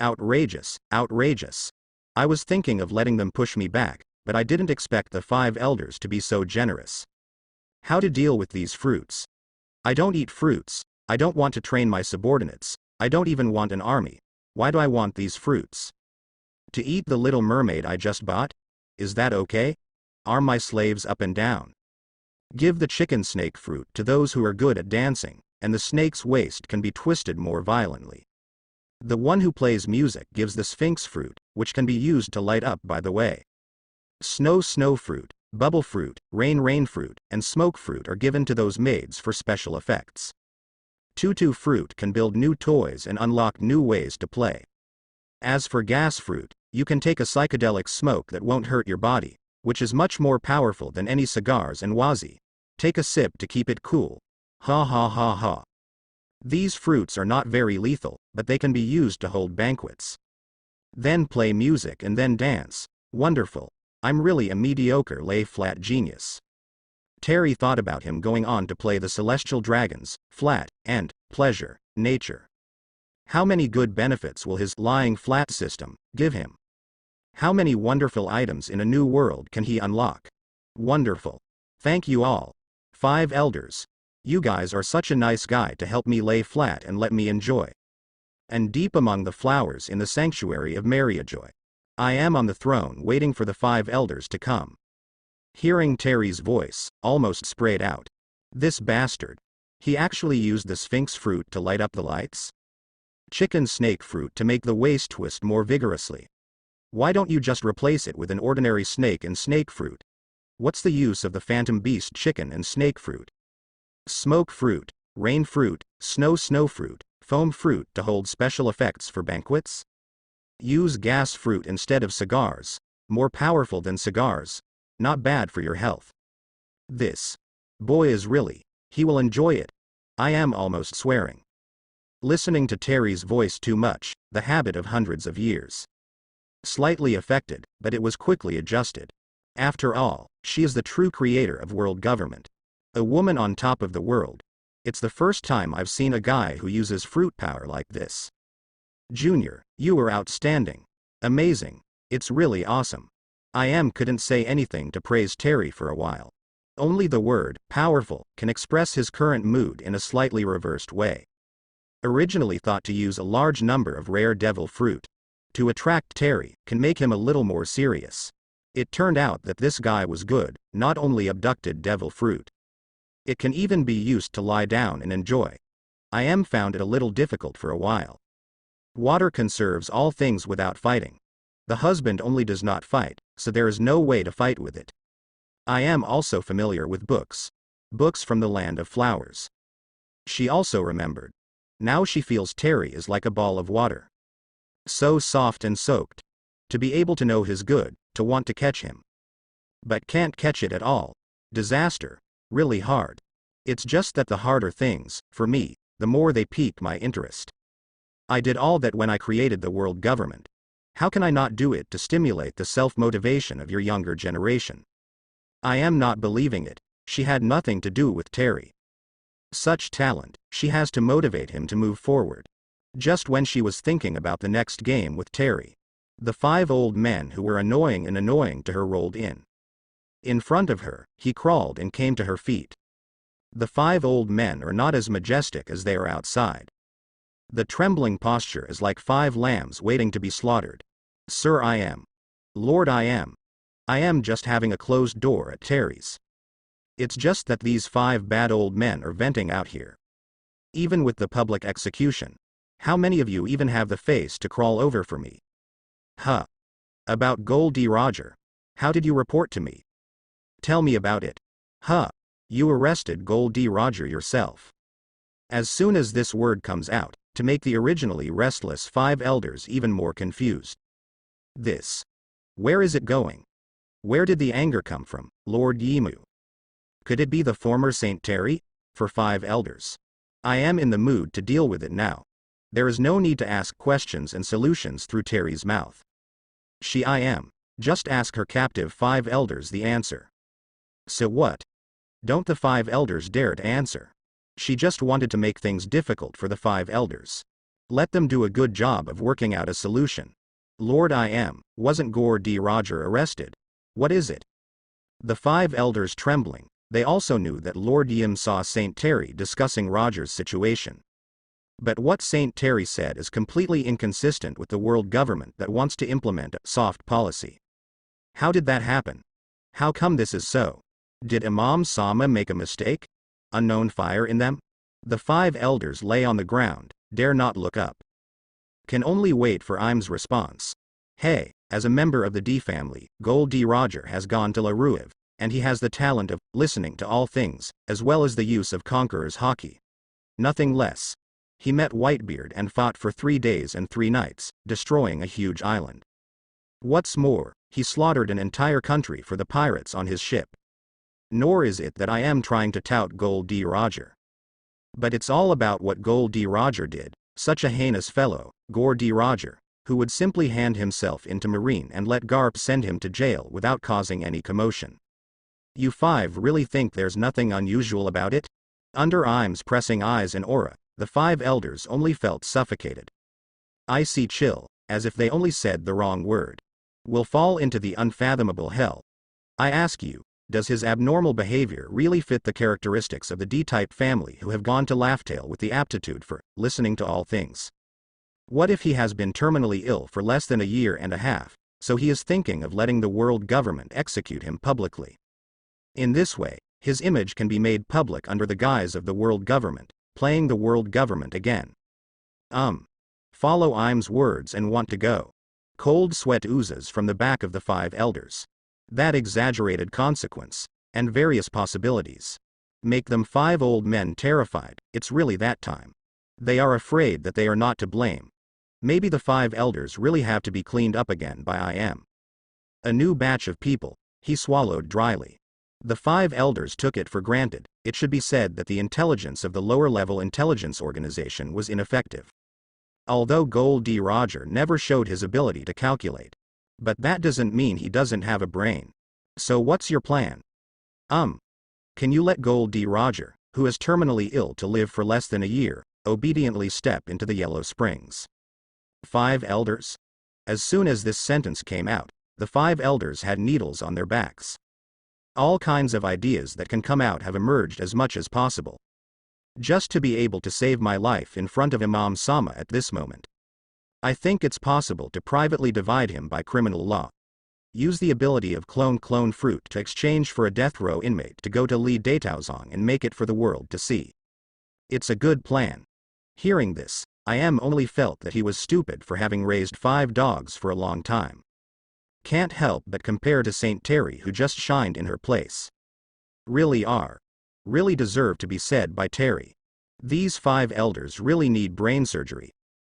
Outrageous, outrageous. I was thinking of letting them push me back, but I didn't expect the 5 elders to be so generous. How to deal with these fruits? I don't eat fruits, I don't want to train my subordinates, I don't even want an army. Why do I want these fruits? To eat the little mermaid I just bought? Is that okay? Arm my slaves up and down. Give the chicken snake fruit to those who are good at dancing, and the snake's waist can be twisted more violently. The one who plays music gives the sphinx fruit, which can be used to light up by the way. Snow fruit, bubble fruit, rain fruit, and smoke fruit are given to those maids for special effects. Tutu fruit can build new toys and unlock new ways to play. As for gas fruit, you can take a psychedelic smoke that won't hurt your body, which is much more powerful than any cigars and wazi. Take a sip to keep it cool. Ha ha ha ha. These fruits are not very lethal, but they can be used to hold banquets. Then play music and then dance. Wonderful. I'm really a mediocre lay-flat genius. Terry thought about him going on to play the celestial dragons, flat, and pleasure, nature. How many good benefits will his lying flat system give him? How many wonderful items in a new world can he unlock? Wonderful. Thank you all. 5 elders. You guys are such a nice guy to help me lay flat and let me enjoy. And deep among the flowers in the sanctuary of Mariajoy, I am on the throne waiting for the 5 elders to come. Hearing Terry's voice, almost sprayed out. This bastard. He actually used the sphinx fruit to light up the lights? Chicken snake fruit to make the waist twist more vigorously. Why don't you just replace it with an ordinary snake and snake fruit? What's the use of the phantom beast chicken and snake fruit? Smoke fruit, rain fruit, snow fruit, foam fruit to hold special effects for banquets? Use gas fruit instead of cigars, more powerful than cigars, not bad for your health. This boy is really, he will enjoy it. I am almost swearing. Listening to Terry's voice too much, the habit of hundreds of years. Slightly affected, but it was quickly adjusted. After all, she is the true creator of world government. A woman on top of the world. It's the first time I've seen a guy who uses fruit power like this. Junior, you were outstanding. Amazing. It's really awesome. Couldn't say anything to praise Terry for a while. Only the word, powerful, can express his current mood in a slightly reversed way. Originally thought to use a large number of rare devil fruit to attract Terry, can make him a little more serious. It turned out that this guy was good, not only abducted devil fruit. It can even be used to lie down and enjoy. Found it a little difficult for a while. Water conserves all things without fighting. The husband only does not fight, so there is no way to fight with it. I am also familiar with books. Books from the land of flowers. She also remembered. Now she feels Terry is like a ball of water. So soft and soaked. To be able to know his good, to want to catch him. But can't catch it at all. Disaster. Really hard. It's just that the harder things, for me, the more they pique my interest. I did all that when I created the world government. How can I not do it to stimulate the self-motivation of your younger generation? I am not believing it. She had nothing to do with Terry. Such talent, she has to motivate him to move forward. Just when she was thinking about the next game with Terry, the 5 old men who were annoying to her rolled in. In front of her, he crawled and came to her feet. The 5 old men are not as majestic as they are outside. The trembling posture is like 5 lambs waiting to be slaughtered. Sir, I am. Lord, I am. I am just having a closed door at Terry's. It's just that these 5 bad old men are venting out here. Even with the public execution, how many of you even have the face to crawl over for me? Huh. About Goldie Roger. How did you report to me? Tell me about it. Huh. You arrested Goldie Roger yourself. As soon as this word comes out, to make the originally restless 5 elders even more confused. This. Where is it going? Where did the anger come from, Lord Yimu? Could it be the former Saint Terry? For 5 elders. I am in the mood to deal with it now. There is no need to ask questions and solutions through Terry's mouth. I am. Just ask her captive 5 elders the answer. So what? Don't the 5 elders dare to answer. She just wanted to make things difficult for the 5 elders. Let them do a good job of working out a solution. Lord, I am. Wasn't Goldie Roger arrested? What is it? The 5 elders trembling, they also knew that Lord Yim saw Saint Terry discussing Roger's situation. But what Saint Terry said is completely inconsistent with the world government that wants to implement a soft policy. How did that happen? How come this is so? Did Imam Sama make a mistake? Unknown fire in them? The 5 elders lay on the ground, dare not look up. Can only wait for Im's response. Hey, as a member of the D family, Goldie Roger has gone to La Ruive, and he has the talent of listening to all things, as well as the use of Conqueror's Haki. Nothing less. He met Whitebeard and fought for 3 days and 3 nights, destroying a huge island. What's more, he slaughtered an entire country for the pirates on his ship. Nor is it that I am trying to tout Goldie Roger. But it's all about what Goldie Roger did, such a heinous fellow, Goldie Roger, who would simply hand himself into Marine and let Garp send him to jail without causing any commotion. You 5 really think there's nothing unusual about it? Under Im's pressing eyes and aura, the 5 elders only felt suffocated. Icy chill, as if they only said the wrong word. Will fall into the unfathomable hell. I ask you, does his abnormal behavior really fit the characteristics of the D-type family who have gone to Laughtail with the aptitude for listening to all things? What if he has been terminally ill for less than a year and a half, so he is thinking of letting the world government execute him publicly? In this way, his image can be made public under the guise of the world government, playing the world government again. Follow Im's words and want to go. Cold sweat oozes from the back of the 5 elders. That exaggerated consequence, and various possibilities, make them 5 old men terrified. It's really that time. They are afraid that they are not to blame. Maybe the 5 elders really have to be cleaned up again by I am. A new batch of people, he swallowed dryly. The 5 elders took it for granted. It should be said that the intelligence of the lower-level intelligence organization was ineffective. Although Goldie Roger never showed his ability to calculate. But that doesn't mean he doesn't have a brain. So what's your plan? Can you let Goldie Roger, who is terminally ill to live for less than a year, obediently step into the Yellow Springs? 5 elders? As soon as this sentence came out, the 5 elders had needles on their backs. All kinds of ideas that can come out have emerged as much as possible. Just to be able to save my life in front of Imam Sama at this moment. I think it's possible to privately divide him by criminal law. Use the ability of clone fruit to exchange for a death row inmate to go to Li Dataozong and make it for the world to see. It's a good plan. Hearing this, I am only felt that he was stupid for having raised 5 dogs for a long time. Can't help but compare to Saint Terry who just shined in her place. Really deserve to be said by Terry. These 5 elders really need brain surgery.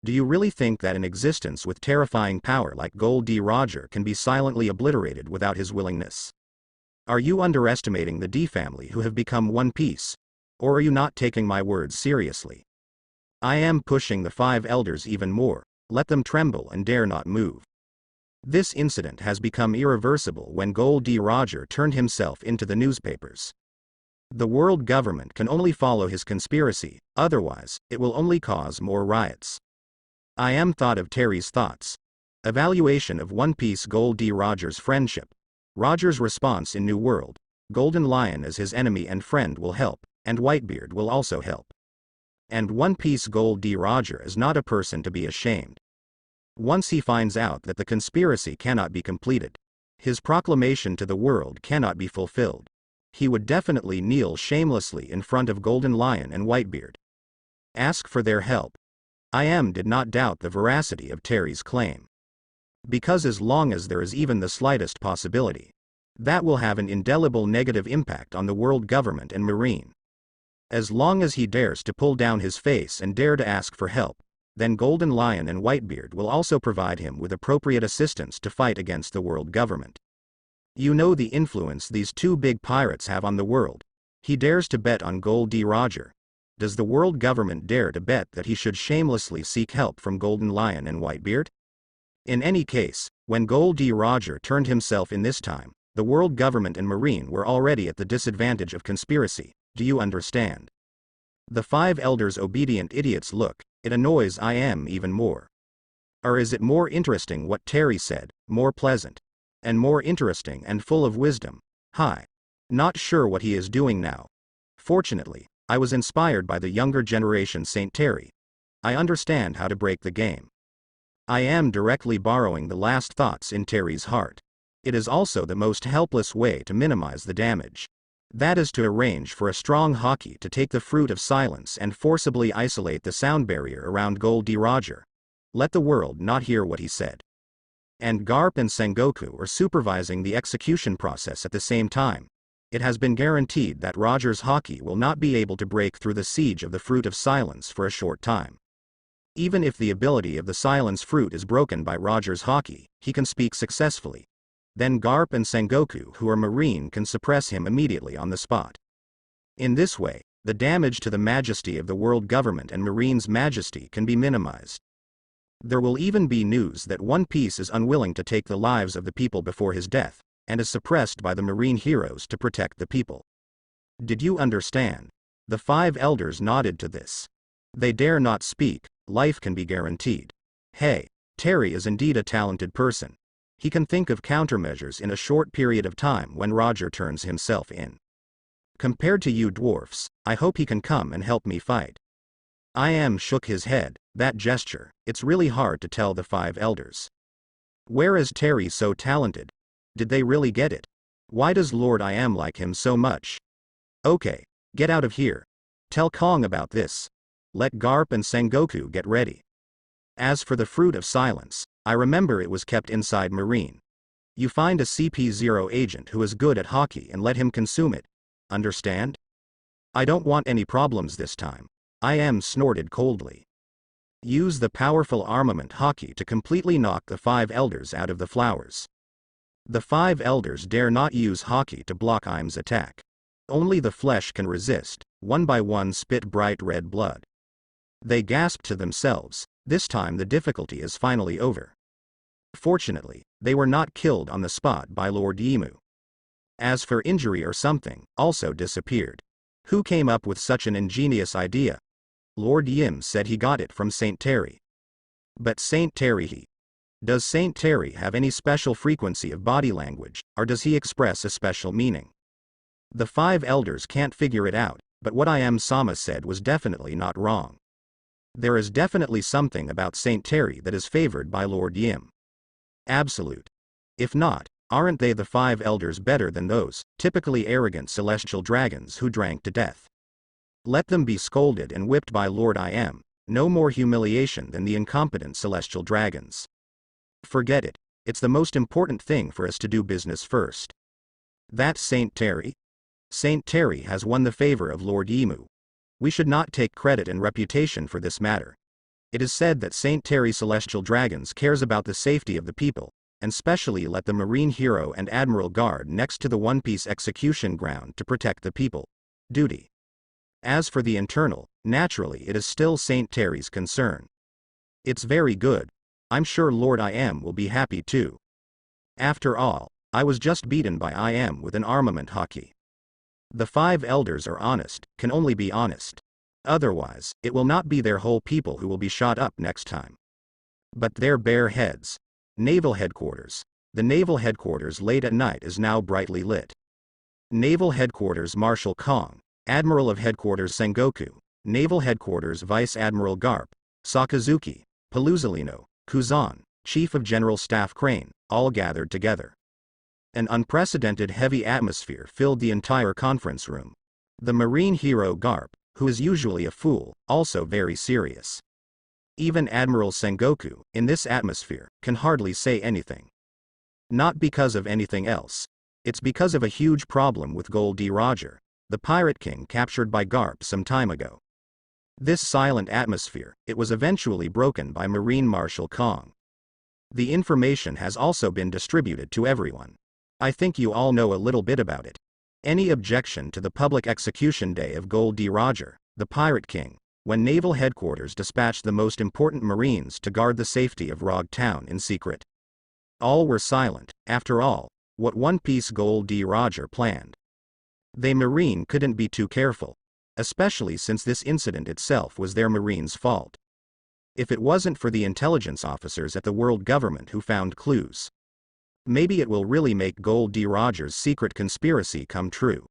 Do you really think that an existence with terrifying power like Goldie Roger can be silently obliterated without his willingness? Are you underestimating the D family who have become one piece? Or are you not taking my words seriously? I am pushing the 5 elders even more, let them tremble and dare not move. This incident has become irreversible when Goldie Roger turned himself into the newspapers. The world government can only follow his conspiracy, otherwise, it will only cause more riots. I am thought of Terry's thoughts. Evaluation of One Piece Goldie Roger's friendship. Roger's response in New World. Golden Lion as his enemy and friend will help. and Whitebeard will also help. And One Piece Gold D. Roger is not a person to be ashamed. Once he finds out that the conspiracy cannot be completed, his proclamation to the world cannot be fulfilled, he would definitely kneel shamelessly in front of Golden Lion and Whitebeard. Ask for their help. Did not doubt the veracity of Terry's claim. Because as long as there is even the slightest possibility, that will have an indelible negative impact on the world government and marine. As long as he dares to pull down his face and dare to ask for help, then Golden Lion and Whitebeard will also provide him with appropriate assistance to fight against the world government. You know the influence these two big pirates have on the world. He dares to bet on Gold D. Roger. Does the world government dare to bet that he should shamelessly seek help from Golden Lion and Whitebeard? In any case, when Gold D. Roger turned himself in this time, the world government and marine were already at the disadvantage of conspiracy. Do you understand? The five elders' obedient idiots look. It annoys even more. Or is it more interesting what Terry said, more pleasant, and more interesting and full of wisdom? Hi. Not sure what he is doing now. Fortunately, I was inspired by the younger generation Saint Terry. I understand how to break the game. I am directly borrowing the last thoughts in Terry's heart. It is also the most helpless way to minimize the damage. That is to arrange for a strong Haki to take the fruit of silence and forcibly isolate the sound barrier around Gold D. Roger. Let the world not hear what he said. And Garp and Sengoku are supervising the execution process at the same time. It has been guaranteed that Roger's Haki will not be able to break through the siege of the fruit of silence for a short time. Even if the ability of the silence fruit is broken by Roger's Haki, he can speak successfully. Then Garp and Sengoku, who are marine, can suppress him immediately on the spot. In this way, the damage to the majesty of the world government and marine's majesty can be minimized. There will even be news that One Piece is unwilling to take the lives of the people before his death, and is suppressed by the marine heroes to protect the people. Did you understand? The five elders nodded to this. They dare not speak. Life can be guaranteed. Hey, Terry is indeed a talented person. He can think of countermeasures in a short period of time when Roger turns himself in. Compared to you dwarfs, I hope he can come and help me fight. Shook his head. That gesture, it's really hard to tell the five elders. Where is Terry so talented? Did they really get it? Why does Lord like him so much? Okay, get out of here. Tell Kuang about this. Let Garp and Sengoku get ready. As for the fruit of silence, I remember it was kept inside marine. You find a CP0 agent who is good at Haki and let him consume it. Understand? I don't want any problems this time. Snorted coldly. Use the powerful armament Haki to completely knock the five elders out of the flowers. The five elders dare not use Haki to block Im's attack. Only the flesh can resist. One by one spit bright red blood. They gasped to themselves. This time the difficulty is finally over. Fortunately, they were not killed on the spot by Lord Yimu. As for injury or something, also disappeared. Who came up with such an ingenious idea? Lord Yim said he got it from Saint Terry. But Saint Terry Does Saint Terry have any special frequency of body language, or does he express a special meaning? The five elders can't figure it out, but what Sama said was definitely not wrong. There is definitely something about Saint Terry that is favored by Lord Yim. Absolute. If not, aren't they the five elders better than those, typically arrogant celestial dragons who drank to death? Let them be scolded and whipped by Lord no more humiliation than the incompetent celestial dragons. Forget it, it's the most important thing for us to do business first. That's Saint Terry? Saint Terry has won the favor of Lord Yimu. We should not take credit and reputation for this matter. It is said that Saint Terry Celestial Dragons cares about the safety of the people, and specially let the Marine Hero and Admiral guard next to the One Piece execution ground to protect the people. Duty. As for the internal, naturally it is still Saint Terry's concern. It's very good. I'm sure Lord will be happy too. After all, I was just beaten by with an armament Haki. The five elders are honest, can only be honest. Otherwise, it will not be their whole people who will be shot up next time. But their bare heads. Naval Headquarters. The Naval Headquarters late at night is now brightly lit. Naval Headquarters Marshal Kong, Admiral of Headquarters Sengoku, Naval Headquarters Vice Admiral Garp, Sakazuki, Paluzolino, Kuzan, Chief of General Staff Crane, all gathered together. An unprecedented heavy atmosphere filled the entire conference room. The marine hero Garp, who is usually a fool, also very serious. Even Admiral Sengoku, in this atmosphere, can hardly say anything. Not because of anything else. It's because of a huge problem with Gold D. Roger, the Pirate King captured by Garp some time ago. This silent atmosphere, it was eventually broken by Marine Marshal Kuang. The information has also been distributed to everyone. I think you all know a little bit about it. Any objection to the public execution day of Gold D. Roger, the Pirate King, when Naval Headquarters dispatched the most important Marines to guard the safety of Rogue Town in secret? All were silent. After all, what One Piece Gold D. Roger planned? They Marine couldn't be too careful, especially since this incident itself was their Marine's fault. If it wasn't for the intelligence officers at the world government who found clues, maybe it will really make Gold D. Roger's secret conspiracy come true.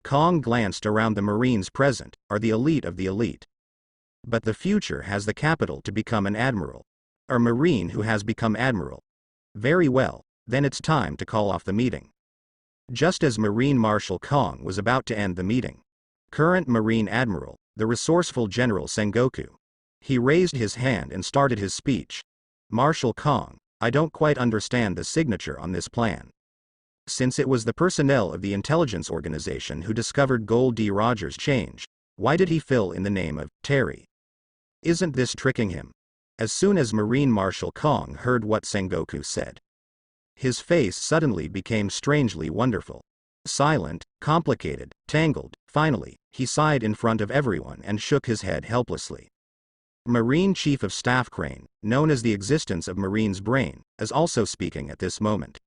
Kong glanced around. The Marines present are the elite of the elite. But the future has the capital to become an admiral. A Marine who has become admiral. Very well, then it's time to call off the meeting. Just as Marine Marshal Kong was about to end the meeting, current Marine Admiral, the resourceful General Sengoku, he raised his hand and started his speech. Marshal Kong, I don't quite understand the signature on this plan. Since it was the personnel of the intelligence organization who discovered Gold D. Roger's change, why did he fill in the name of Terry? Isn't this tricking him? As soon as Marine Marshal Kong heard what Sengoku said, his face suddenly became strangely wonderful. Silent, complicated, tangled. Finally, he sighed in front of everyone and shook his head helplessly. Marine Chief of Staff Crane, known as the existence of Marine's brain, is also speaking at this moment.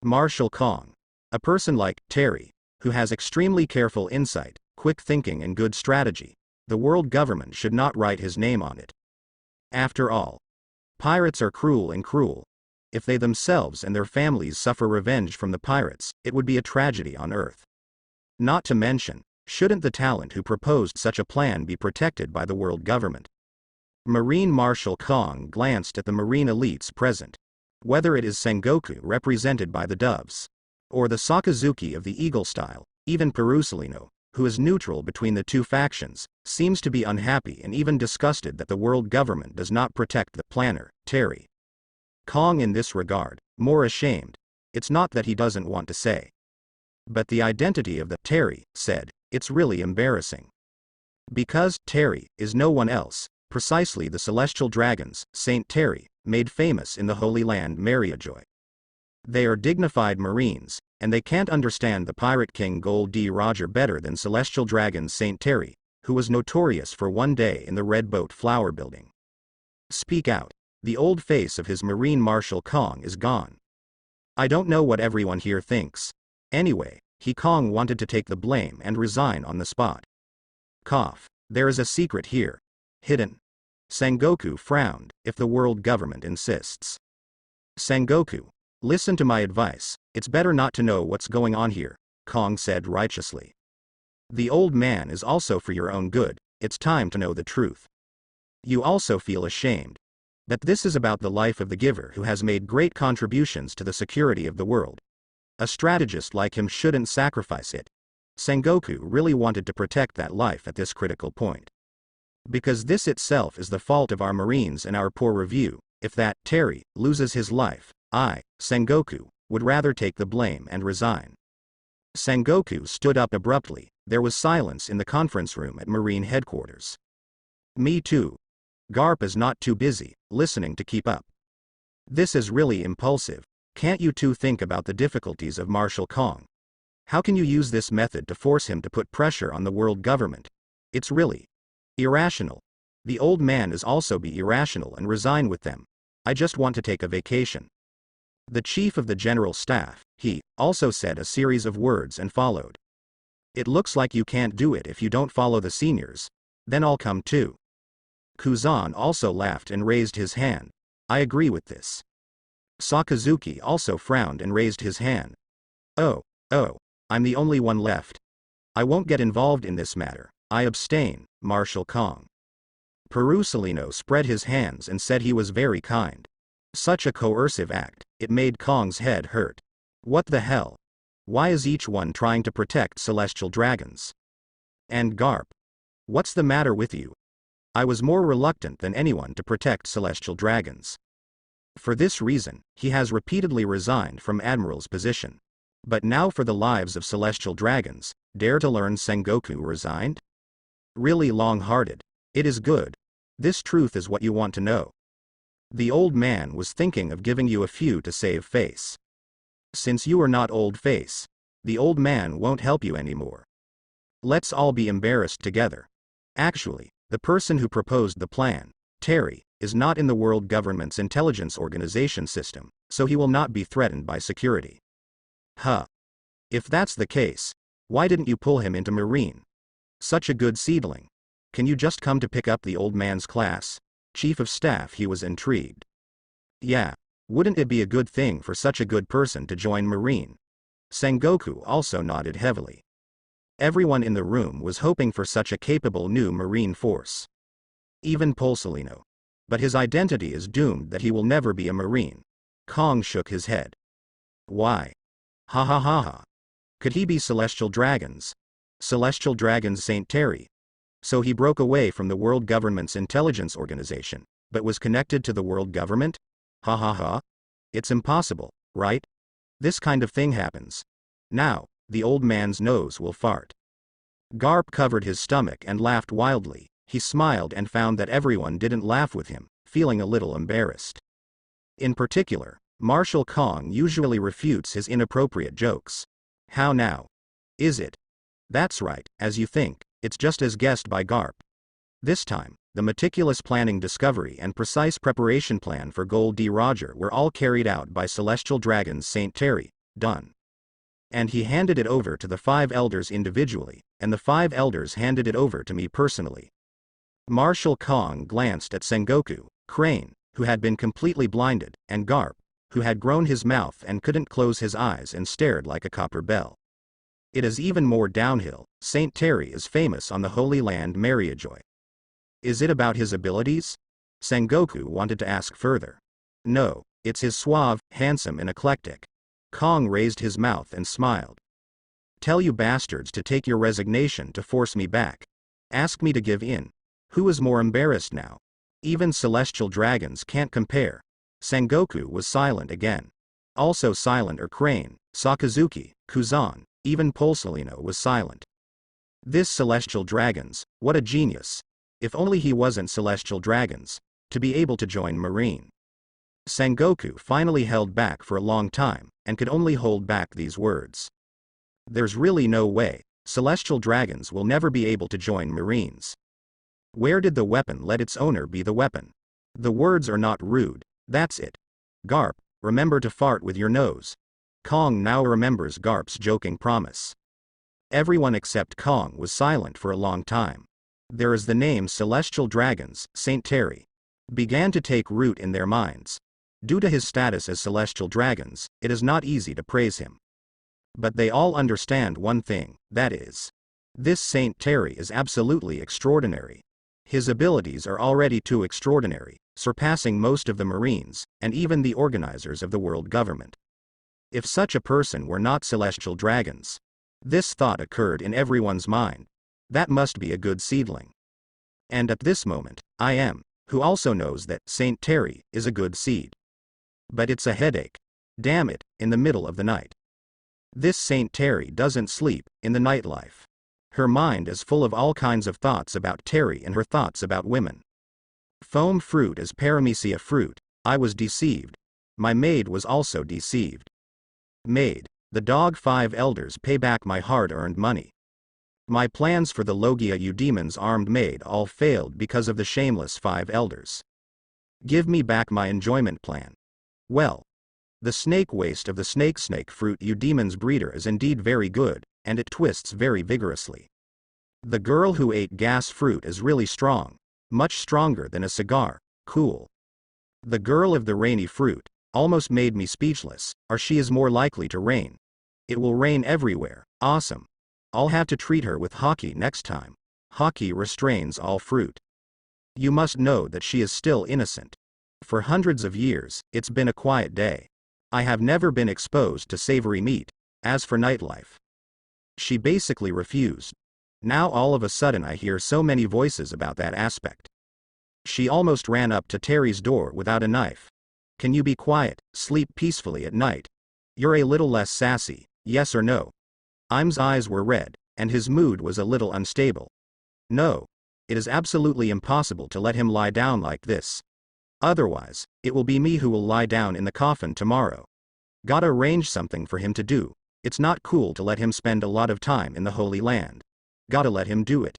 Marshal Kong, a person like Terry, who has extremely careful insight, quick thinking and good strategy, the world government should not write his name on it. After all, pirates are cruel and cruel. If they themselves and their families suffer revenge from the pirates, it would be a tragedy on Earth. Not to mention, shouldn't the talent who proposed such a plan be protected by the world government? Marine Marshal Kong glanced at the marine elites present. Whether it is Sengoku represented by the Doves, or the Sakazuki of the Eagle style, even Perusolino, who is neutral between the two factions, seems to be unhappy and even disgusted that the world government does not protect the planner, Terry. Kong in this regard, more ashamed. It's not that he doesn't want to say. But the identity of the Terry said, it's really embarrassing. Because Terry is no one else, precisely the celestial dragons, Saint Terry, made famous in the Holy Land Mariajoy. They are dignified Marines, and they can't understand the Pirate King Gold D. Roger better than celestial dragon Saint Terry, who was notorious for one day in the Red Boat Flower Building. Speak out. The old face of his Marine Marshal Kong is gone. I don't know what everyone here thinks. Anyway, Kong wanted to take the blame and resign on the spot. Cough. There is a secret here. Hidden. Sengoku frowned. If the world government insists. Sengoku, listen to my advice. It's better not to know what's going on here, Kong said righteously. The old man is also for your own good. It's time to know the truth. You also feel ashamed that this is about the life of the giver who has made great contributions to the security of the world. A strategist like him shouldn't sacrifice it. Sengoku really wanted to protect that life at this critical point. Because this itself is the fault of our Marines and our poor review. If that Terry loses his life, I, Sengoku, would rather take the blame and resign. Sengoku stood up abruptly. There was silence in the conference room at Marine headquarters. Me too. Garp is not too busy listening to keep up. This is really impulsive. Can't you two think about the difficulties of Marshal Kong? How can you use this method to force him to put pressure on the world government? It's really irrational. The old man is also be irrational and resign with them. I just want to take a vacation. The chief of the general staff, he, also said a series of words and followed. It looks like you can't do it if you don't follow the seniors. Then I'll come too. Kuzan also laughed and raised his hand. I agree with this. Sakazuki also frowned and raised his hand. Oh, I'm the only one left. I won't get involved in this matter. I abstain, Marshal Kong. Perusalino spread his hands and said he was very kind. Such a coercive act, it made Kong's head hurt. What the hell? Why is each one trying to protect celestial dragons? And Garp. What's the matter with you? I was more reluctant than anyone to protect celestial dragons. For this reason, he has repeatedly resigned from Admiral's position. But now for the lives of celestial dragons, dare to learn Sengoku resigned? Really long-hearted. It is good. This truth is what you want to know. The old man was thinking of giving you a few to save face. Since you are not old face, the old man won't help you anymore. Let's all be embarrassed together. Actually, the person who proposed the plan, Terry, is not in the world government's intelligence organization system, so he will not be threatened by security. Huh. If that's the case, why didn't you pull him into Marine? Such a good seedling. Can you just come to pick up the old man's class? Chief of Staff, he was intrigued. Yeah. Wouldn't it be a good thing for such a good person to join Marine? Sengoku also nodded heavily. Everyone in the room was hoping for such a capable new Marine force. Even Pulsalino. But his identity is doomed that he will never be a Marine. Kong shook his head. Why? Ha ha ha ha. Could he be Celestial Dragons? Celestial Dragons Saint Terry. So he broke away from the world government's intelligence organization, but was connected to the world government? Ha ha ha. It's impossible, right? This kind of thing happens. Now, the old man's nose will fart. Garp covered his stomach and laughed wildly. He smiled and found that everyone didn't laugh with him, feeling a little embarrassed. In particular, Marshal Kong usually refutes his inappropriate jokes. How now? Is it? That's right, as you think, it's just as guessed by Garp. This time, the meticulous planning, discovery and precise preparation plan for Gold D. Roger were all carried out by Celestial Dragons Saint Terry, done. And he handed it over to the 5 elders individually, and the 5 elders handed it over to me personally. Marshal Kong glanced at Sengoku, Crane, who had been completely blinded, and Garp, who had grown his mouth and couldn't close his eyes and stared like a copper bell. It is even more downhill. Saint Terry is famous on the Holy Land Mariajoy. Is it about his abilities? Sengoku wanted to ask further. No, it's his suave, handsome and eclectic. Kong raised his mouth and smiled. Tell you bastards to take your resignation to force me back. Ask me to give in. Who is more embarrassed now? Even celestial dragons can't compare. Sengoku was silent again. Also silent are Crane, Sakazuki, Kuzan, even Pulsalino was silent. This celestial dragons, what a genius. If only he wasn't celestial dragons, to be able to join Marine. Sengoku finally held back for a long time, and could only hold back these words. There's really no way, celestial dragons will never be able to join Marines. Where did the weapon let its owner be the weapon? The words are not rude, that's it. Garp, remember to fart with your nose. Kong now remembers Garp's joking promise. Everyone except Kong was silent for a long time. There is the name Celestial Dragons, Saint Terry. Began to take root in their minds. Due to his status as Celestial Dragons, it is not easy to praise him. But they all understand one thing, that is. This Saint Terry is absolutely extraordinary. His abilities are already too extraordinary, surpassing most of the Marines, and even the organizers of the world government. If such a person were not Celestial Dragons. This thought occurred in everyone's mind. That must be a good seedling. And at this moment, I am, who also knows that Saint Terry is a good seed. But it's a headache. Damn it, in the middle of the night. This Saint Terry doesn't sleep, in the nightlife. Her mind is full of all kinds of thoughts about Terry and her thoughts about women. Foam fruit is paramecia fruit, I was deceived. My maid was also deceived. Maid, the dog 5 elders pay back my hard-earned money. My plans for the Logia Eudemon's armed maid all failed because of the shameless 5 elders. Give me back my enjoyment plan. Well, the snake waste of the snake fruit Eudemon's breeder is indeed very good, and it twists very vigorously. The girl who ate gas fruit is really strong, much stronger than a cigar, cool. The girl of the rainy fruit, almost made me speechless, or she is more likely to rain. It will rain everywhere, awesome. I'll have to treat her with haki next time. Haki restrains all fruit. You must know that she is still innocent. For hundreds of years, it's been a quiet day. I have never been exposed to savory meat. As for nightlife, she basically refused. Now all of a sudden I hear so many voices about that aspect. She almost ran up to Terry's door without a knife. Can you be quiet, sleep peacefully at night? You're a little less sassy, yes or no? Im's eyes were red, and his mood was a little unstable. No. It is absolutely impossible to let him lie down like this. Otherwise, it will be me who will lie down in the coffin tomorrow. Gotta arrange something for him to do. It's not cool to let him spend a lot of time in the Holy Land. Gotta let him do it.